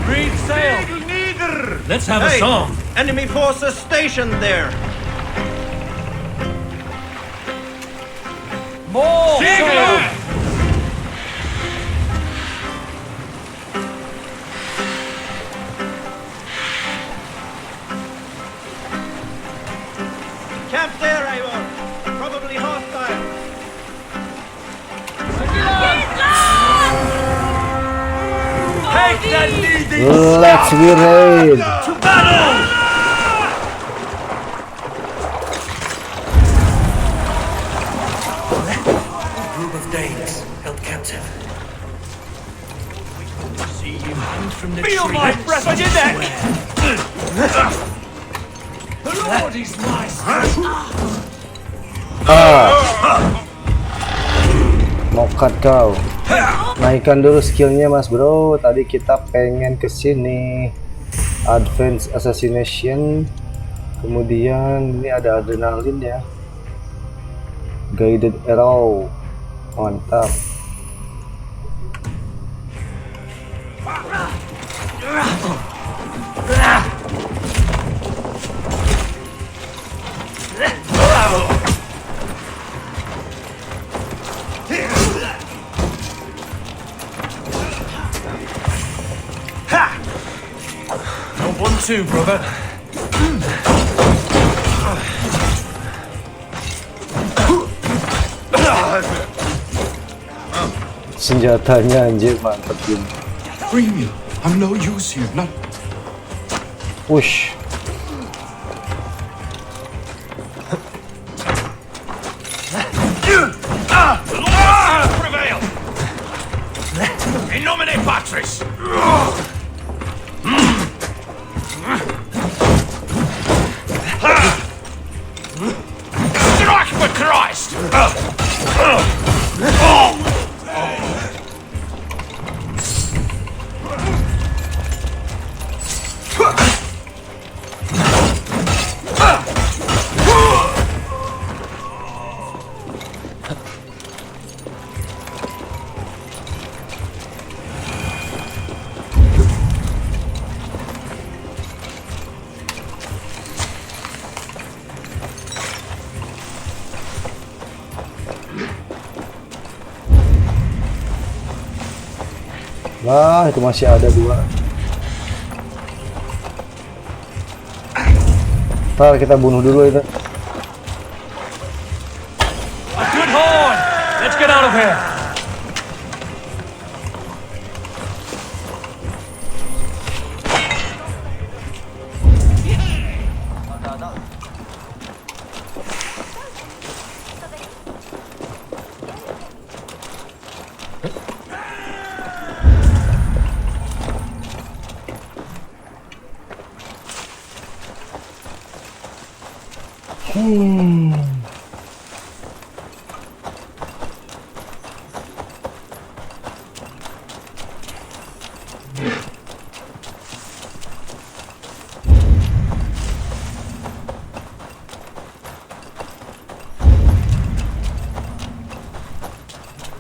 Reef sail! Let's have a song! Enemy forces stationed there. More sail! Camp there, Eivor. Probably hostile. Take that leading! Let's be raid. To battle! Group of Danes held captive. See you hang from the Feel tree. My breath on your neck! The Lord is my strength! Mokat kau. Naikkan dulu skillnya mas bro. Tadi kita pengen kesini Advanced Assassination. Kemudian ini ada adrenalin ya. Guided Arrow. Mantap. Too, brother. Senjatanya anjir mantap ini. Bring me. I'm no use here. Not. Push. Prevail. In nomine Patris. Strike for Christ! Lah, itu masih ada 2. Ntar kita bunuh dulu itu. A good horn! Let's get out of here!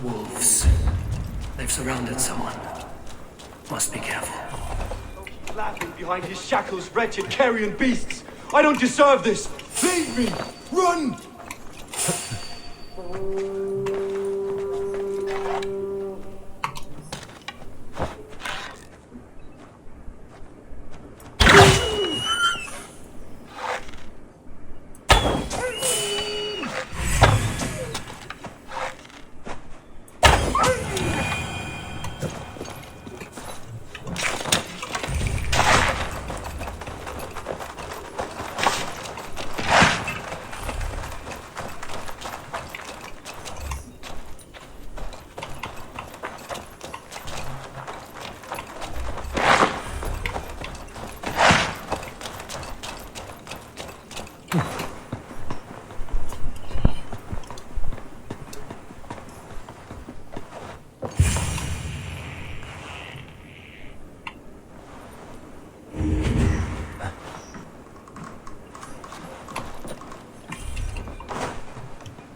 Wolves. They've surrounded someone. Must be careful. Laughing behind his shackles, wretched carrion beasts. I don't deserve this. Leave me. Run.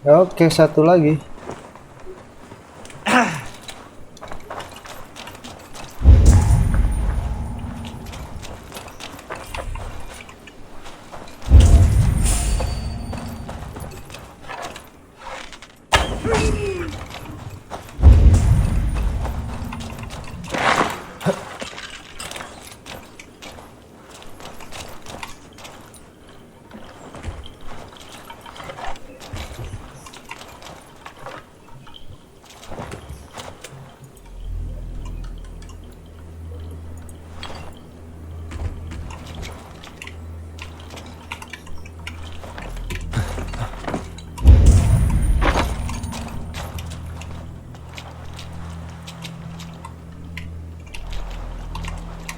Oke, satu lagi.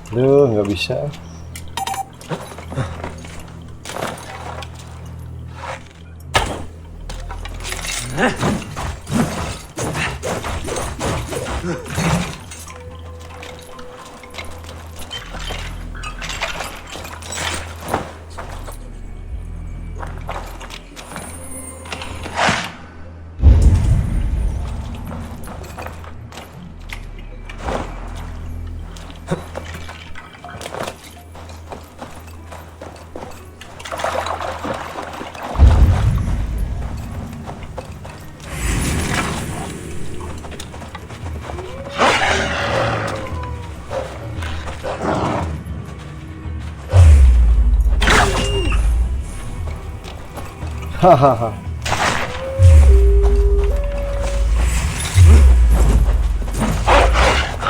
Duh, nggak bisa. Hahaha.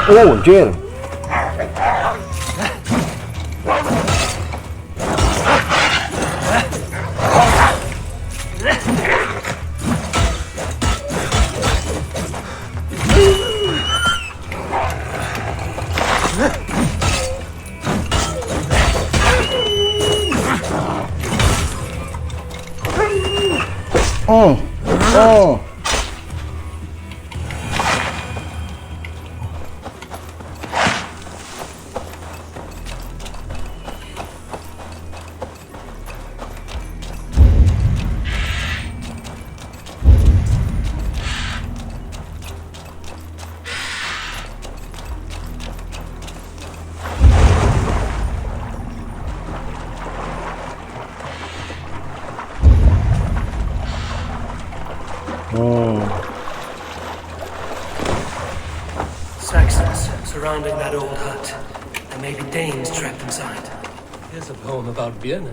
Oh, anjir. Oh. Saxons surrounding that old hut. There may be Danes trapped inside. Here's a poem about Vienna.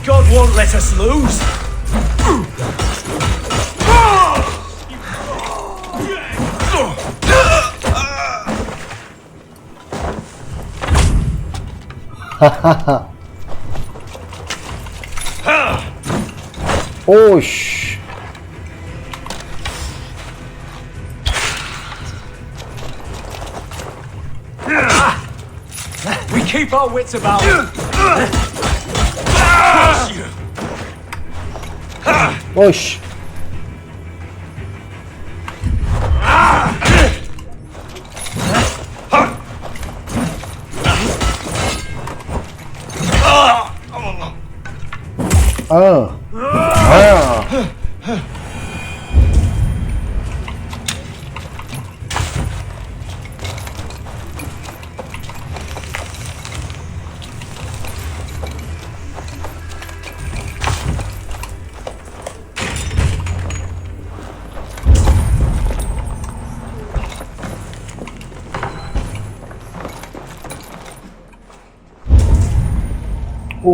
God won't let us lose. Oh, shh. We keep our wits about. Osh.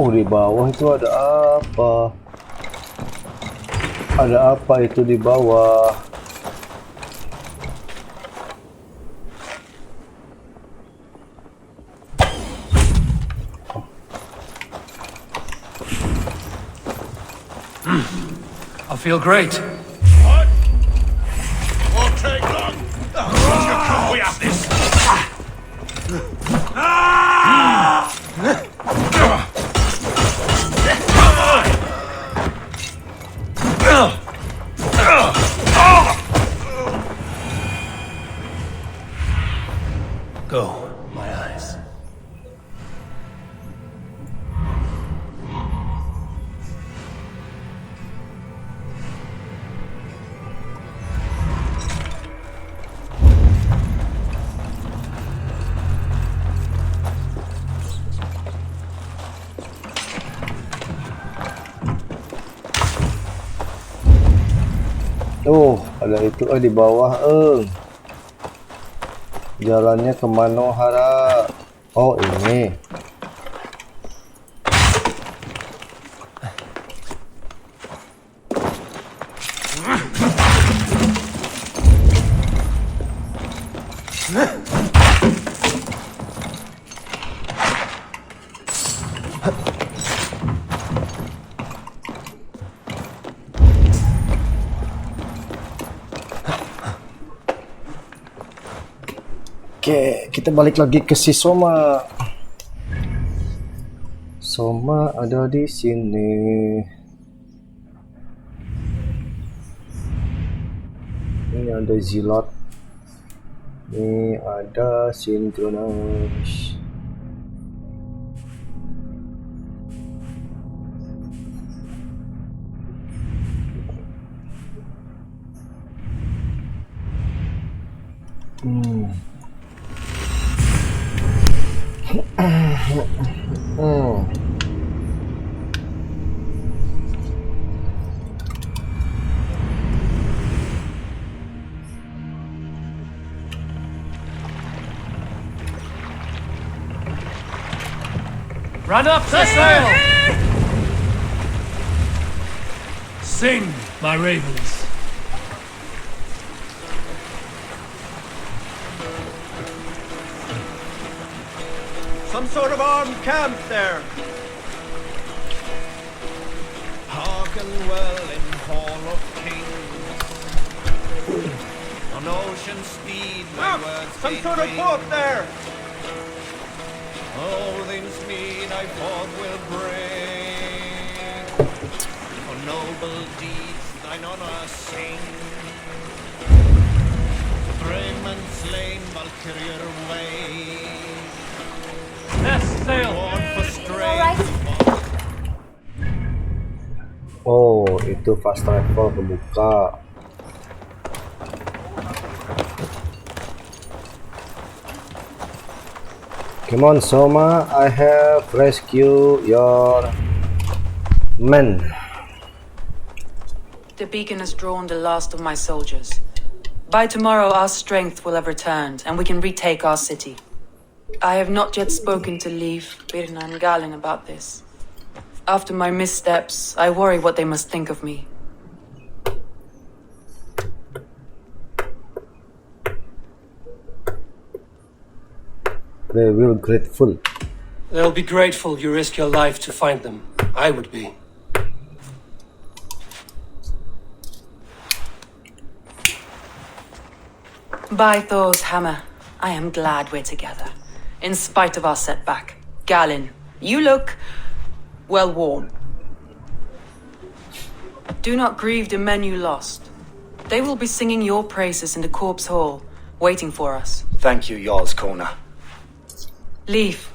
Di bawah itu ada apa? Ada apa itu di bawah? I feel great. What? Won't take long. We have this. Go, my eyes. Oh, ada itu di bawah. Jalannya ke Manohara. Oh, ini. Oke, kita balik lagi ke si Soma. Soma ada di sini. Ini ada Zilot. Ini ada Synchronous. Run up the sail! Sing, my ravens. Some sort of armed camp there. Hearken well in Hall of Kings. On ocean speed, my words some gain sort of wings. boat there. All things mean I forth will bring. For noble deeds thine honor sing. Brave men slain, Valkyrier way. Yes, sail. Born for Alright. strength. Oh, itu fast travel kebuka. Come on, Soma, I have rescued your men. The beacon has drawn the last of my soldiers. By tomorrow, our strength will have returned, and we can retake our city. I have not yet spoken to Leif, Birna, and Galin about this. After my missteps, I worry what they must think of me. They will grateful. They'll be grateful you risk your life to find them. I would be. By Thor's hammer, I am glad we're together. In spite of our setback. Galin, you look well worn. Do not grieve the men you lost. They will be singing your praises in the corpse hall, waiting for us. Thank you, Jarl's Kona. Leif,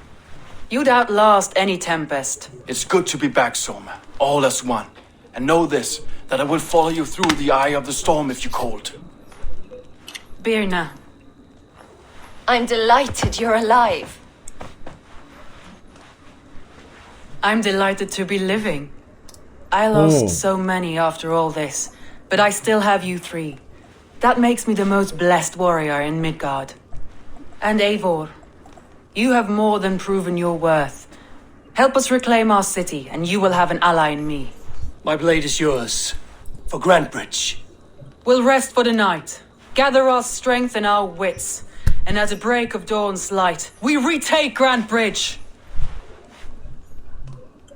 you'd outlast any tempest. It's good to be back, Soma. All as one. And know this, that I will follow you through the eye of the storm if you called. Birna. I'm delighted you're alive. I'm delighted to be living. I lost so many after all this, but I still have you three. That makes me the most blessed warrior in Midgard. And Eivor, you have more than proven your worth. Help us reclaim our city, and you will have an ally in me. My blade is yours. For Grantbridge. We'll rest for the night, gather our strength and our wits, and at the break of dawn's light, we retake Grantbridge!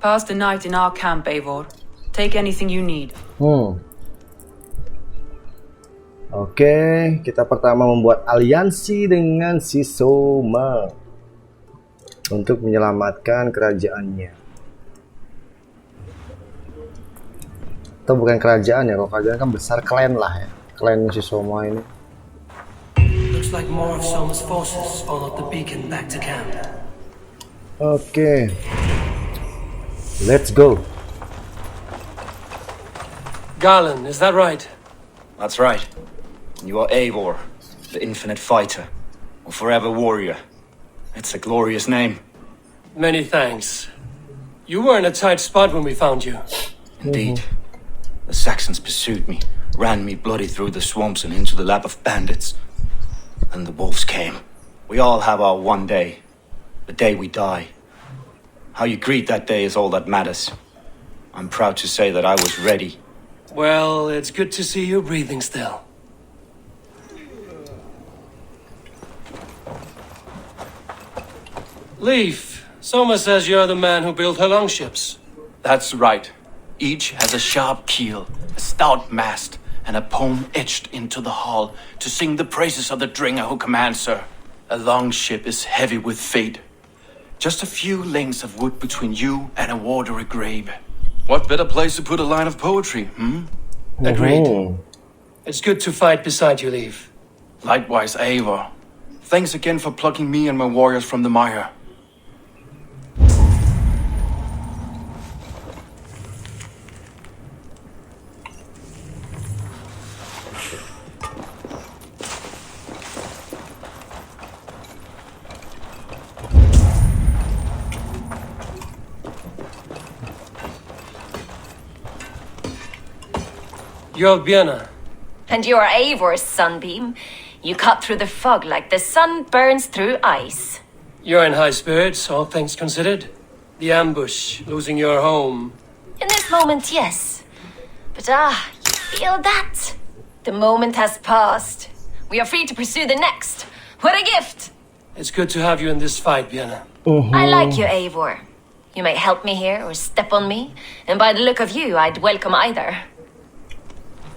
Pass the night in our camp, Eivor. Take anything you need. Oke, kita pertama membuat aliansi dengan si Soma untuk menyelamatkan kerajaannya. Atau bukan kerajaan ya, kalau kerajaan kan besar, klan lah ya. Klan si Soma ini. Looks like more of Soma's forces followed the beacon back to camp. Okay. Let's go. Garland, is that right? That's right. You are Eivor, the infinite fighter, or forever warrior. It's a glorious name. Many thanks. You were in a tight spot when we found you. Indeed. The Saxons pursued me, ran me bloody through the swamps and into the lap of bandits. And the wolves came. We all have our one day. The day we die. How you greet that day is all that matters. I'm proud to say that I was ready. Well, it's good to see you breathing still. Leif, Soma says you're the man who built her longships. That's right. Each has a sharp keel, a stout mast, and a poem etched into the hull to sing the praises of the dringer who commands her. A longship is heavy with fate. Just a few lengths of wood between you and a watery grave. What better place to put a line of poetry, hmm? Agreed. It's good to fight beside you, Leif. Likewise, Eivor. Thanks again for plucking me and my warriors from the mire. You're Bagaimana. And you're Eivor's sunbeam. You cut through the fog like the sun burns through ice. You're in high spirits, all things considered. The ambush, losing your home. In this moment, yes. But you feel that? The moment has passed. We are free to pursue the next. What a gift! It's good to have you in this fight, Bagaimana. I like you, Eivor. You may help me here or step on me, and by the look of you, I'd welcome either.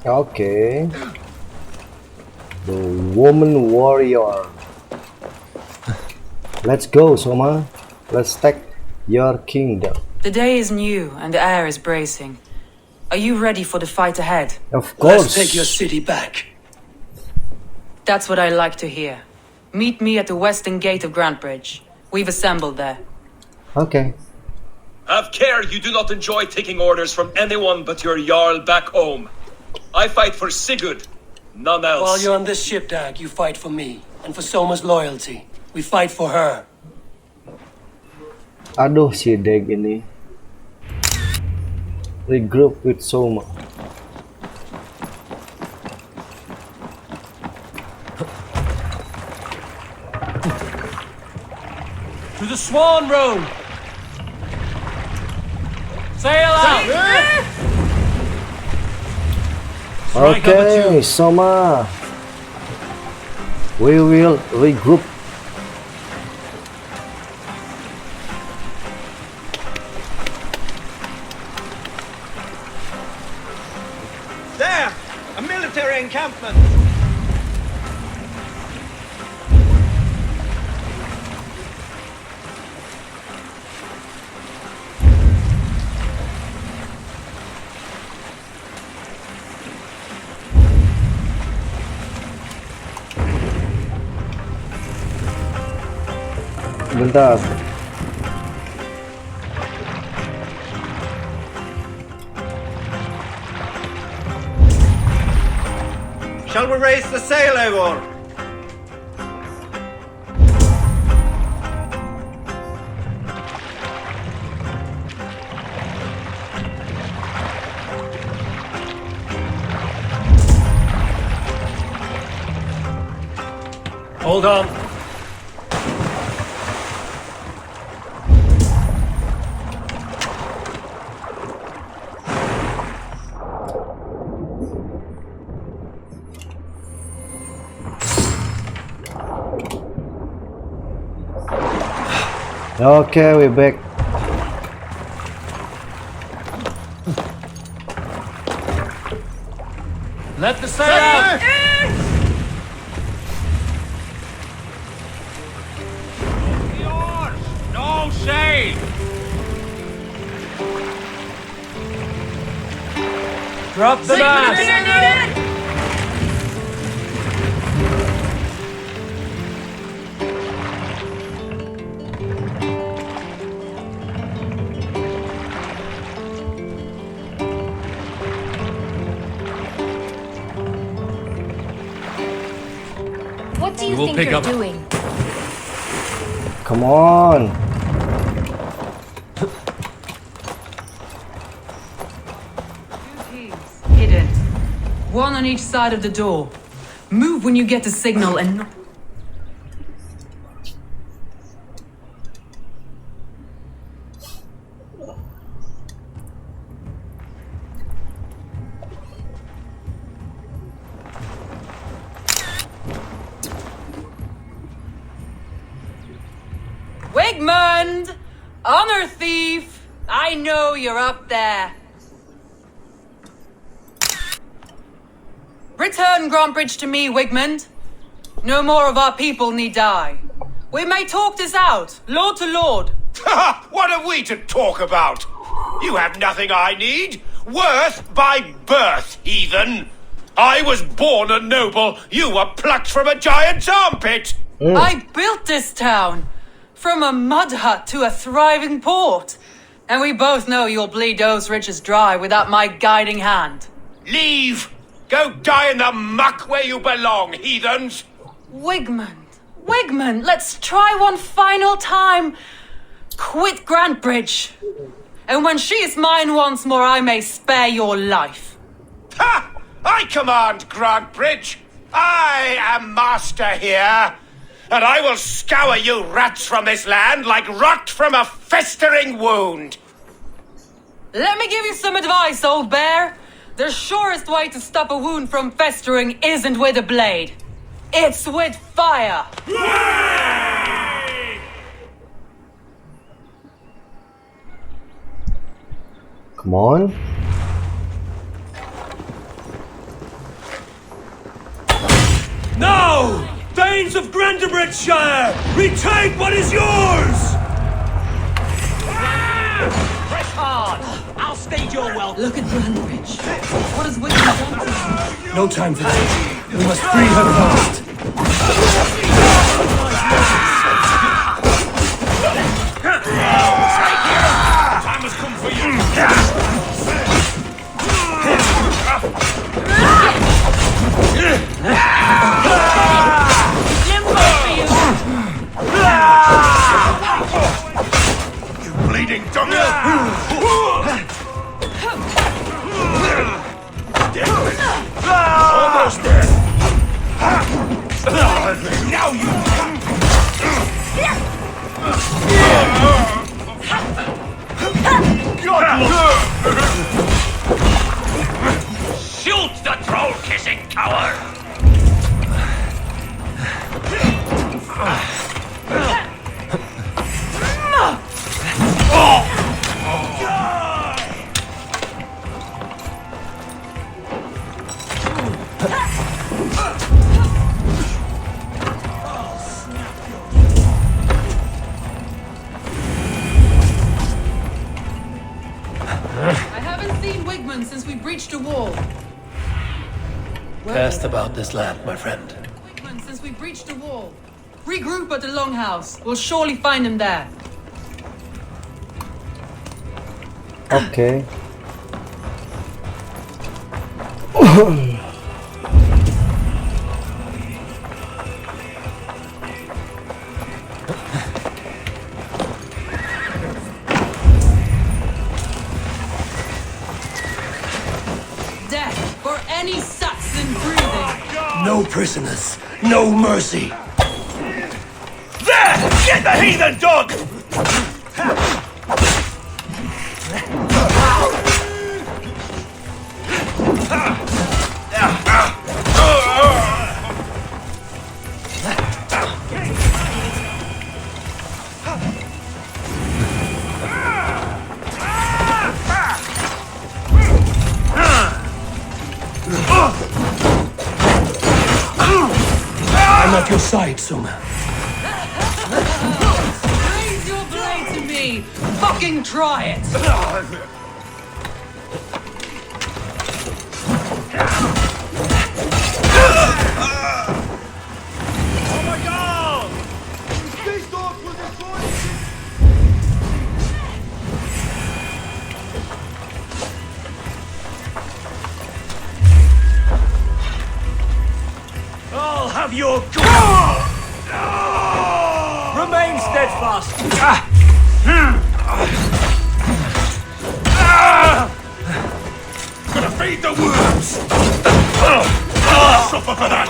Okay. The woman warrior. Let's go, Soma. Let's take your kingdom. The day is new and the air is bracing. Are you ready for the fight ahead? Of course. Let's take your city back. That's what I like to hear. Meet me at the western gate of Grantebridge. We've assembled there. Okay. Have care you do not enjoy taking orders from anyone but your Jarl back home. I fight for Sigurd, none else. While you're on this ship, Dag, you fight for me. And for Soma's loyalty. We fight for her. Aduh, si Dag ini. Regroup with Soma. To the Swan Road! Sail out! Okay, Soma. We will regroup. There! A military encampment! Bentar. Shall we raise the sail, Eivor? Hold on. Okay, we're back. Let the sail out! No shade! Drop the mast! will think pick you're up. doing? Come on. Hidden. One on each side of the door. Move when you get the signal and not... Wigmund! Honor thief! I know you're up there. Return Grantbridge to me, Wigmund. No more of our people need die. We may talk this out, lord to lord. What are we to talk about? You have nothing I need. Worth by birth, heathen. I was born a noble. You were plucked from a giant's armpit. I built this town. From a mud hut to a thriving port. And we both know you'll bleed those riches dry without my guiding hand. Leave. Go die in the muck where you belong, heathens. Wigmund, let's try one final time. Quit Grantbridge. And when she is mine once more, I may spare your life. Ha! I command Grantbridge. I am master here. And I will scour you rats from this land like rot from a festering wound. Let me give you some advice, old bear. The surest way to stop a wound from festering isn't with a blade. It's with fire. Come on. Now! Thanes of Grantebridgeshire! Retake what is yours! Press hard! I'll stage your welcome. Look at Grantebridge. What has Wigmund done to her? No time for this. We must free her fast. Time has come for you. You bleeding donkey! Almost there. Now you. Shoot the troll-kissing coward! I haven't seen Wigmund since we breached a wall. Cast about this land, my friend. Wigmund since we breached a wall. Regroup at the Longhouse. We'll surely find him there. Okay. Death for any Saxon breathing. No prisoners, no mercy. There! Get the heathen dog! I'm at your side, Soma. Raise your blade to me. Fucking try it. Oh my god! I'll have your... Remain steadfast. Gonna feed the worms! Suffer for that!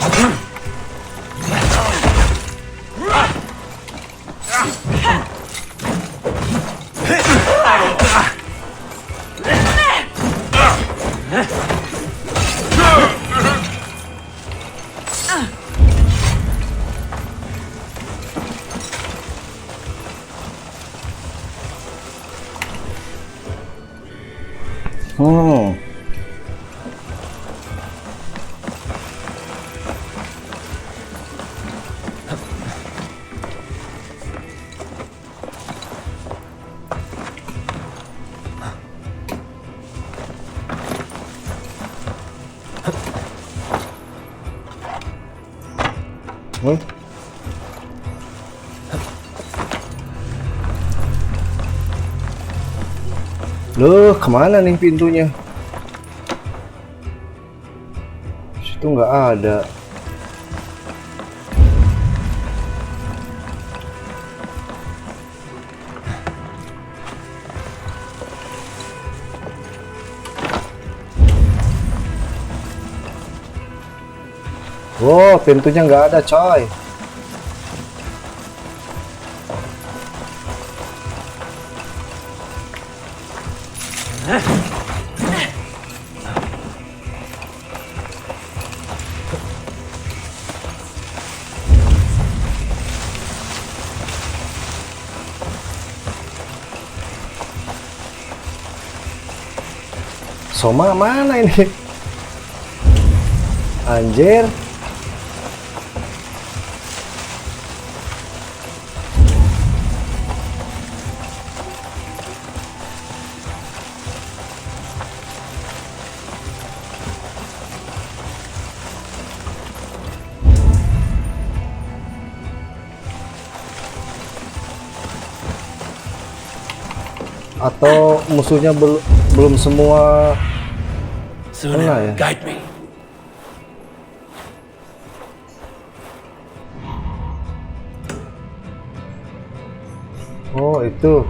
Loh, kemana nih pintunya? Situ nggak ada. Wow, pintunya nggak ada, coy. Soma mana ini? Anjir. Atau musuhnya belum semua kena ya? Guide me. Oh, itu.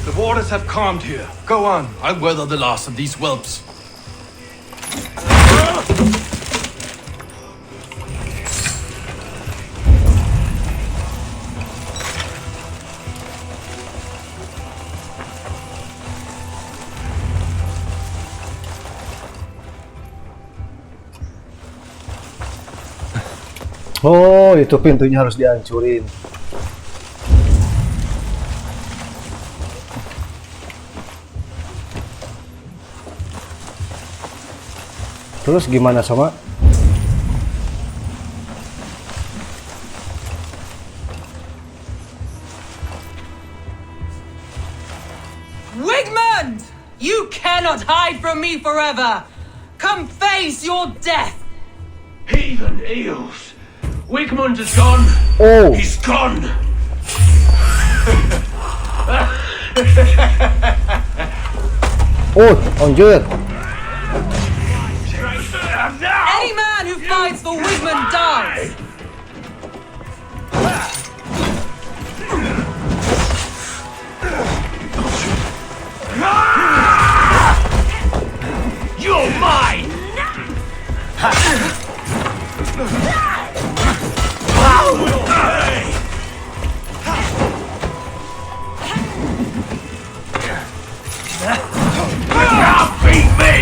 The waters have calmed here. Go on. I'll weather the last of these whelps. Oh, itu pintunya harus dihancurin. Terus gimana sama? Wigmund! You cannot hide from me forever! Come face your death! Heathen eels! Wigmund is gone! Oh! He's gone! Oh, anjir! Any man who fights for Wigmund dies! You're mine! Beat me!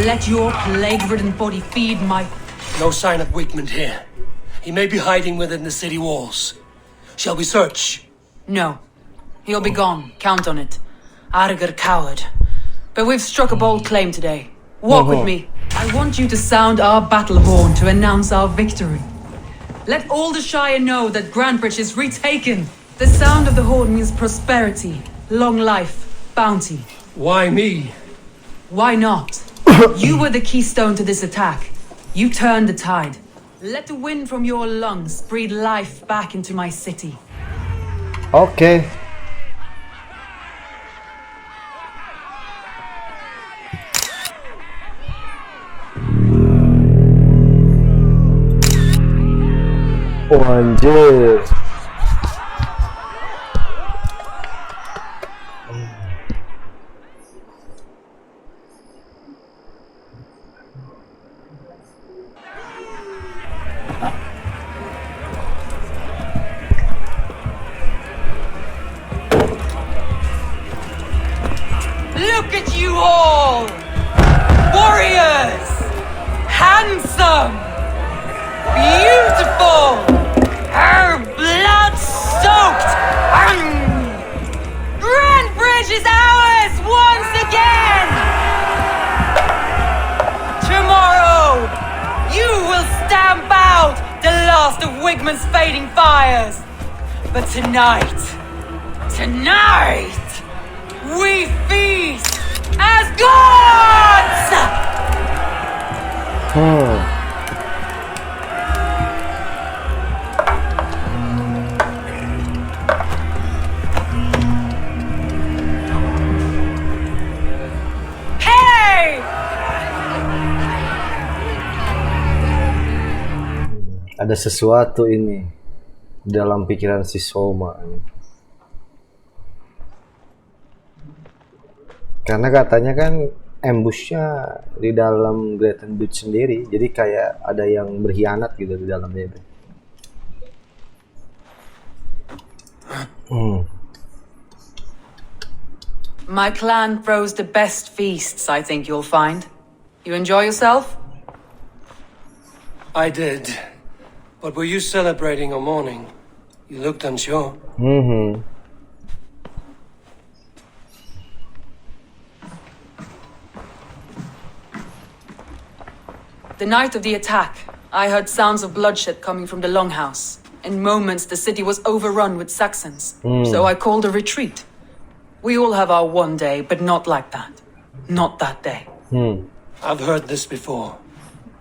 Let your plague-ridden body feed my... No sign of Wigmund here. He may be hiding within the city walls. Shall we search? No. He'll be gone. Count on it. Arger coward. But we've struck a bold claim today. Walk with me. I want you to sound our battle horn to announce our victory. Let all the Shire know that Grantebridge is retaken. The sound of the horn means prosperity, long life, bounty. Why me? Why not? You were the keystone to this attack. You turned the tide. Let the wind from your lungs breathe life back into my city. Okay. Oh anjir. Look at you all! Warriors! Handsome! Beautiful! Blood-soaked! Grantebridge is ours once again! Tomorrow, you will stamp out the last of Wigman's fading fires. But tonight, we feast as gods! Ada sesuatu ini dalam pikiran si Soma ini. Karena katanya kan ambushnya di dalam Greaten Bridge sendiri, jadi kayak ada yang berkhianat gitu di dalamnya itu. My clan throws the best feasts, I think you'll find. You enjoy yourself? I did. But were you celebrating or mourning? You looked unsure. The night of the attack, I heard sounds of bloodshed coming from the Longhouse. In moments, the city was overrun with Saxons. So I called a retreat. We all have our one day, but not like that. Not that day. I've heard this before.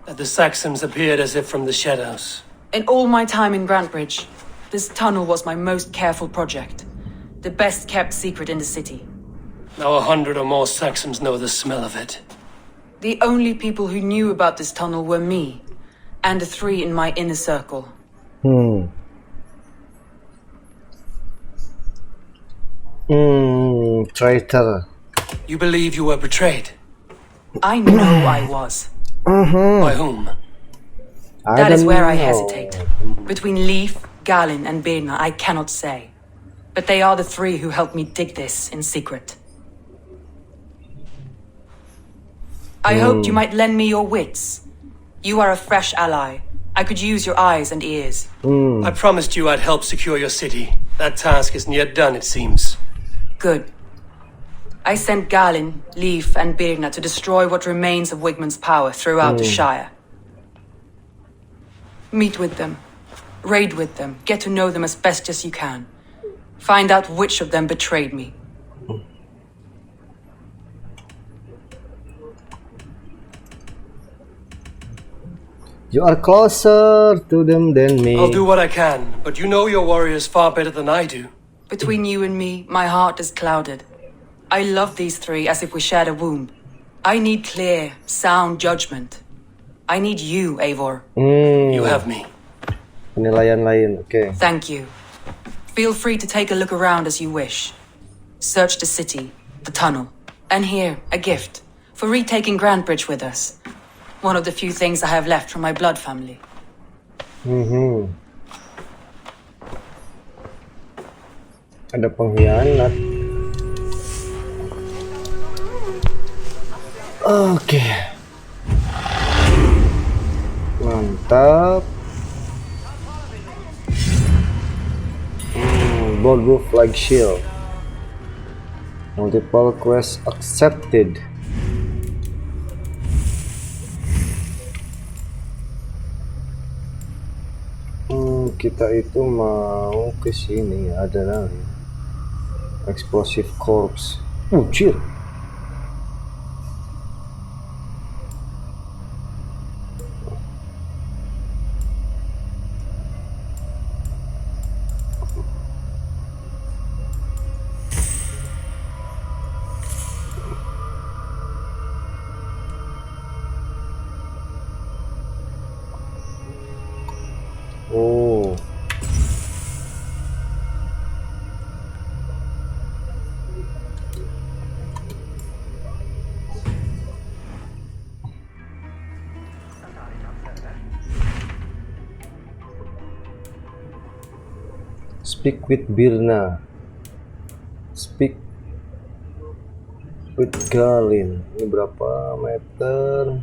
That the Saxons appeared as if from the shadows. In all my time in Grantebridge, this tunnel was my most careful project. The best kept secret in the city. Now 100 or more Saxons know the smell of it. The only people who knew about this tunnel were me, and the 3 in my inner circle. Traitor. You believe you were betrayed? I know I was. By whom? That is where I hesitate. Between Leif, Galin, and Birna, I cannot say. But they are the 3 who helped me dig this in secret. I hoped you might lend me your wits. You are a fresh ally. I could use your eyes and ears. I promised you I'd help secure your city. That task isn't yet done, it seems. Good. I sent Galin, Leif, and Birna to destroy what remains of Wigman's power throughout the Shire. Meet with them. Raid with them. Get to know them as best as you can. Find out which of them betrayed me. You are closer to them than me. I'll do what I can, but you know your warriors far better than I do. Between you and me, my heart is clouded. I love these 3 as if we shared a womb. I need clear, sound judgment. I need you, Eivor. You have me. Penilaian lain, okay. Thank you. Feel free to take a look around as you wish. Search the city, the tunnel, and here, a gift for retaking Grantebridge with us. One of the few things I have left from my blood family. Ada pengkhianat. Oke. Mantap. Boardwalk Flag Shield. Multiple quest accepted. Kita itu mau ke sini, ada lagi explosive corpse. Cir. Oh. Speak with Birna. Speak with Galin. Ini berapa meter?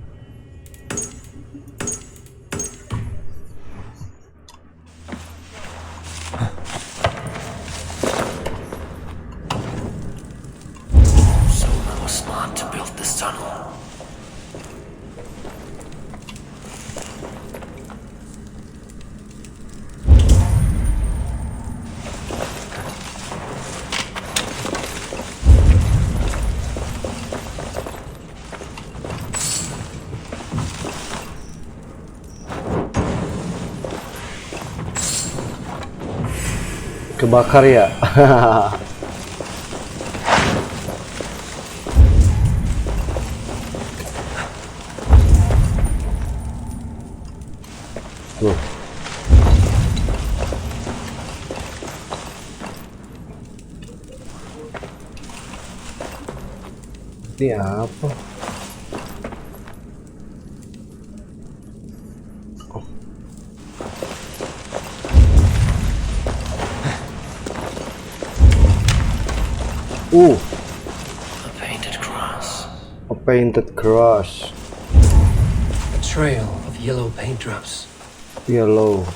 Soma was smart to build this tunnel. Kebakar ya. Tuh. Ini apa? A painted cross. A painted cross. A trail of yellow paint drops. Yellow.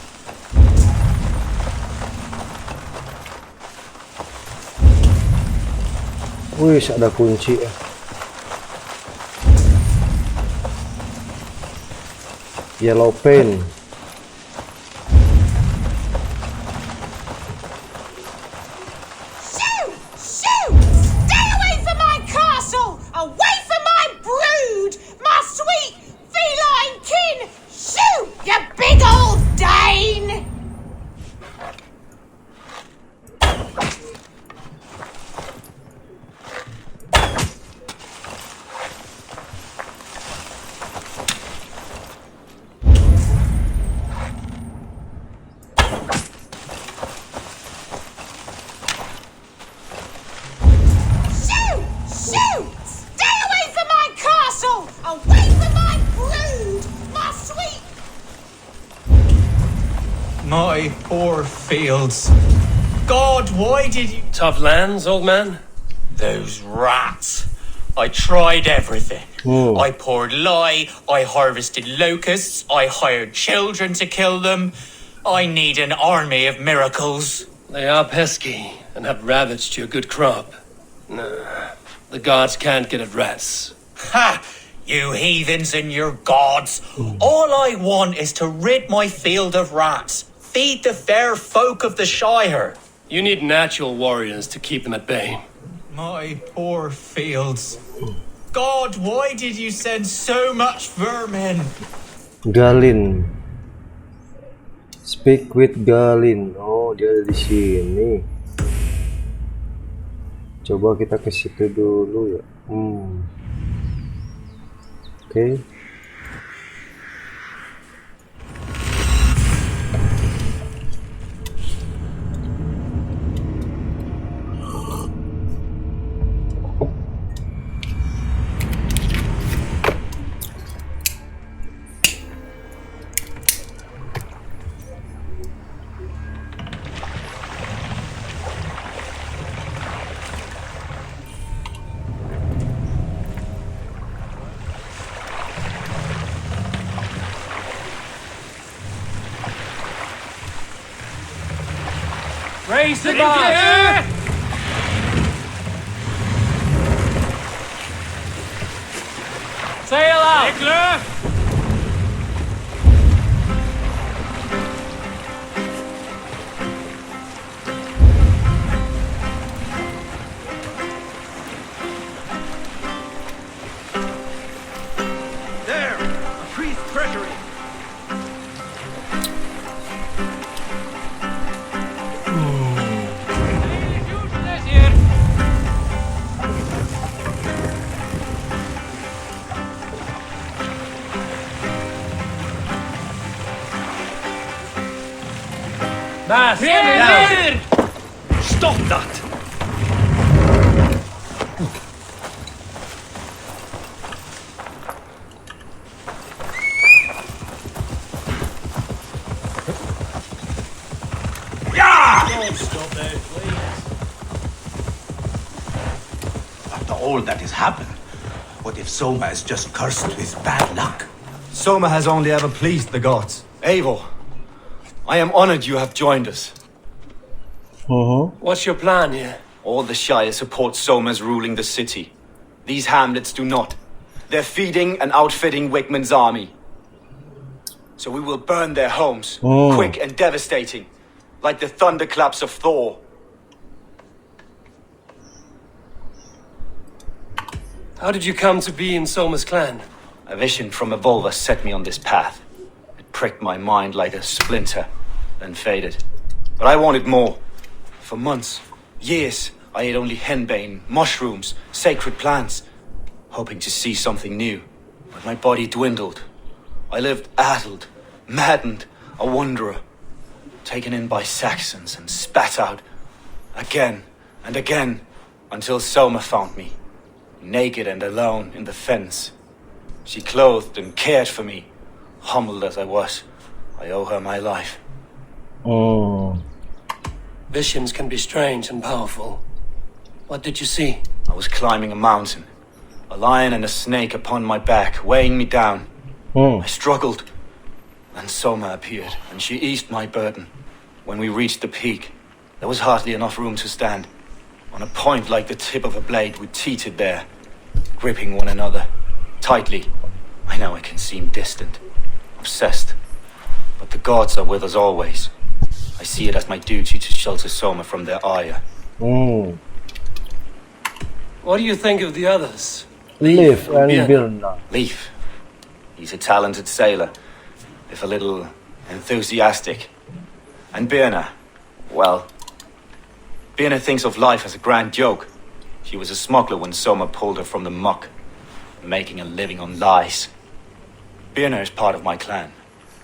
Wih, ada kunci ya. Yellow paint. My poor fields. God, why did you... Tough lands, old man? Those rats. I tried everything. I poured lye, I harvested locusts, I hired children to kill them. I need an army of miracles. They are pesky and have ravaged your good crop. Nah, the gods can't get at rats. Ha! You heathens and your gods. All I want is to rid my field of rats. Feed the fair folk of the Shire. You need natural warriors to keep them at bay. My poor fields. God, why did you send so much vermin? Galin. Speak with Galin. Oh, dia ada di sini. Coba kita ke situ dulu ya. Oke. Raise the bar! Sail out! There! A priest's treasury! Mass down! Stop that! Don't stop there, please. After all that has happened, what if Soma is just cursed with bad luck? Soma has only ever pleased the gods. Eivor, I am honored you have joined us. What's your plan here? All the Shire support Soma's ruling the city. These hamlets do not. They're feeding and outfitting Wickman's army. So we will burn their homes, quick and devastating, like the thunderclaps of Thor. How did you come to be in Soma's clan? A vision from Evolver set me on this path. It pricked my mind like a splinter, then faded. But I wanted more. For months, years, I ate only henbane, mushrooms, sacred plants, hoping to see something new. But my body dwindled. I lived addled, maddened, a wanderer, taken in by Saxons and spat out again and again until Soma found me, naked and alone in the fens. She clothed and cared for me, humbled as I was. I owe her my life. Visions can be strange and powerful. What did you see? I was climbing a mountain, a lion and a snake upon my back, weighing me down. I struggled. Then Soma appeared, and she eased my burden. When we reached the peak, there was hardly enough room to stand. On a point like the tip of a blade, we teetered there, gripping one another, tightly. I know it can seem distant, obsessed, but the gods are with us always. I see it as my duty to shelter Soma from their ire. What do you think of the others? Leif and Birna. Leif. He's a talented sailor, if a little enthusiastic. And Birna, well, Birna thinks of life as a grand joke. She was a smuggler when Soma pulled her from the muck, making a living on lies. Birna is part of my clan,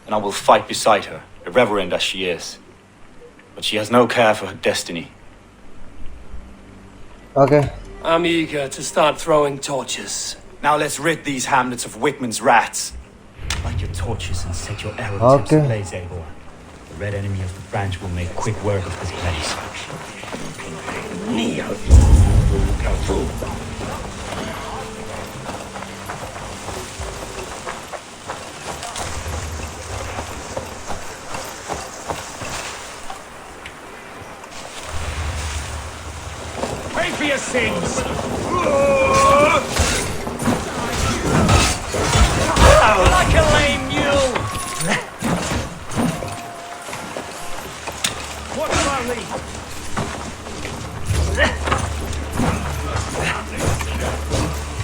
and I will fight beside her, irreverent as she is. But she has no care for her destiny. Okay. I'm eager to start throwing torches. Now let's rid these hamlets of Wickman's rats. Light your torches and set your arrow tips Okay. ablaze, Eivor. The red enemy of the branch will make quick work of this place. Pay for your sins! Like a lame mule! What's my lead?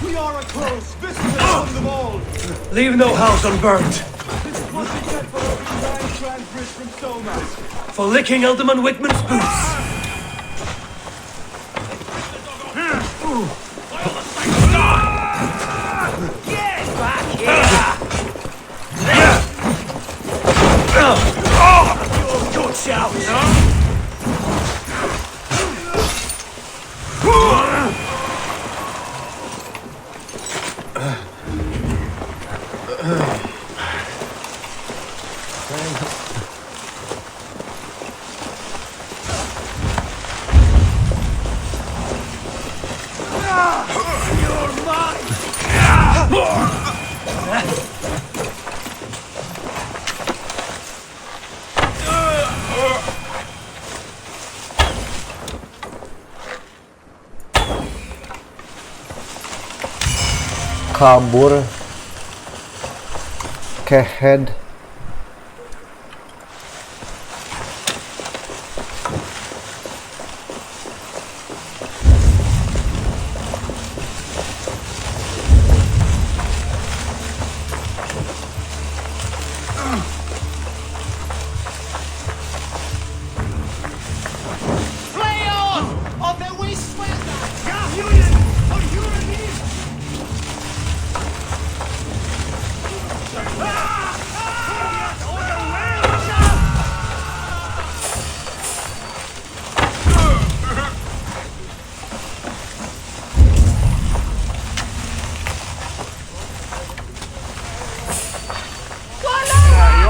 We are a close visitors from the wall. Leave no house unburnt. This is what we get for opening the Anciant bridge from Soma. For licking Alderman Wickman's boots. Get back here! Good shout! kabur ke head.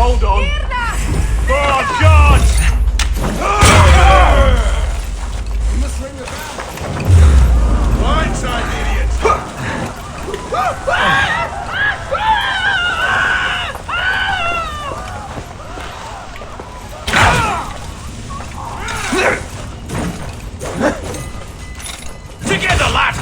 Hold on. Oh, God! You must ring the bell. Blindside, idiot! Together, lad!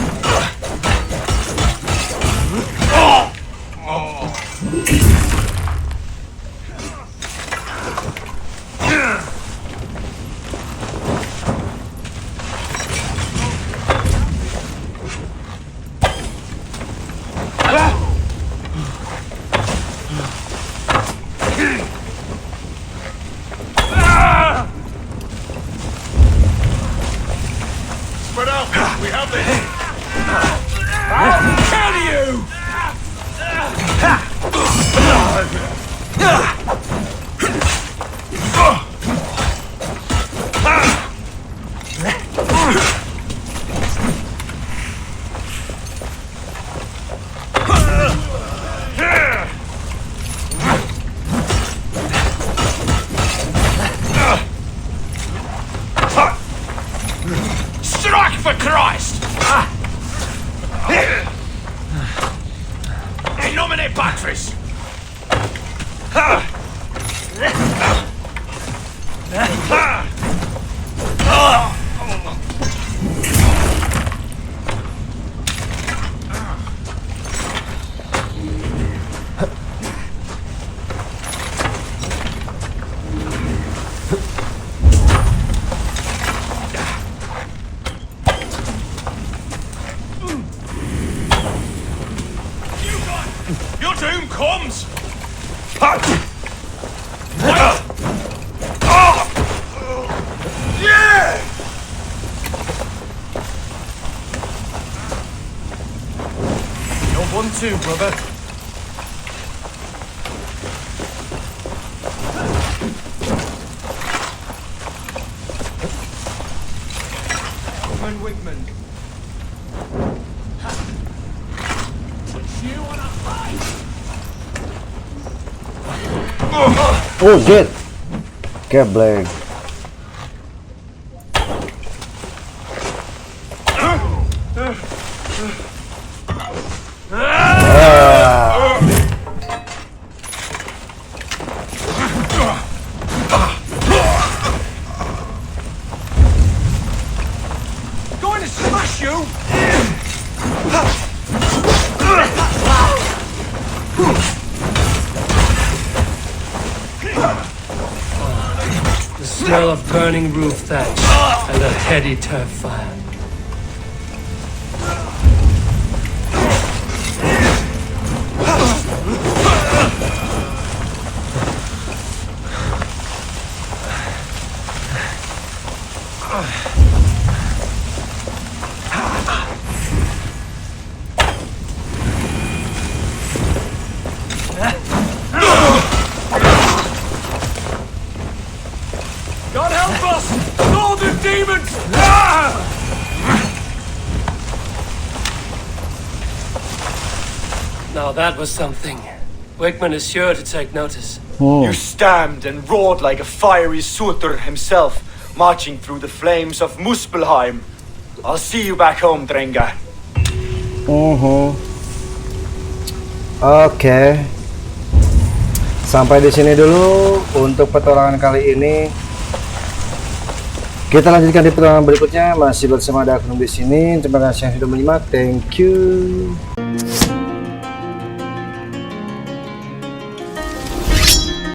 Spread out! We have this! I'll kill you! Strike for Christ! In nomine Patris! Your doom comes! Yeah! You're one too, brother. Woman Wigman. You wanna fight? Oh, shit. Geblek. Going to smash you! The smell of burning roof thatch and a heady turf fire. God help us! Northern demons! Now that was something. Wickman is sure to take notice. You stamped and roared like a fiery Surtur himself, marching through the flames of Muspelheim. I'll see you back home, Drenga. Oke. Sampai di sini dulu untuk petualangan kali ini. Kita lanjutkan di petualangan berikutnya, masih bersama Daknum di sini. Terima kasih yang sudah menyimak. Thank you.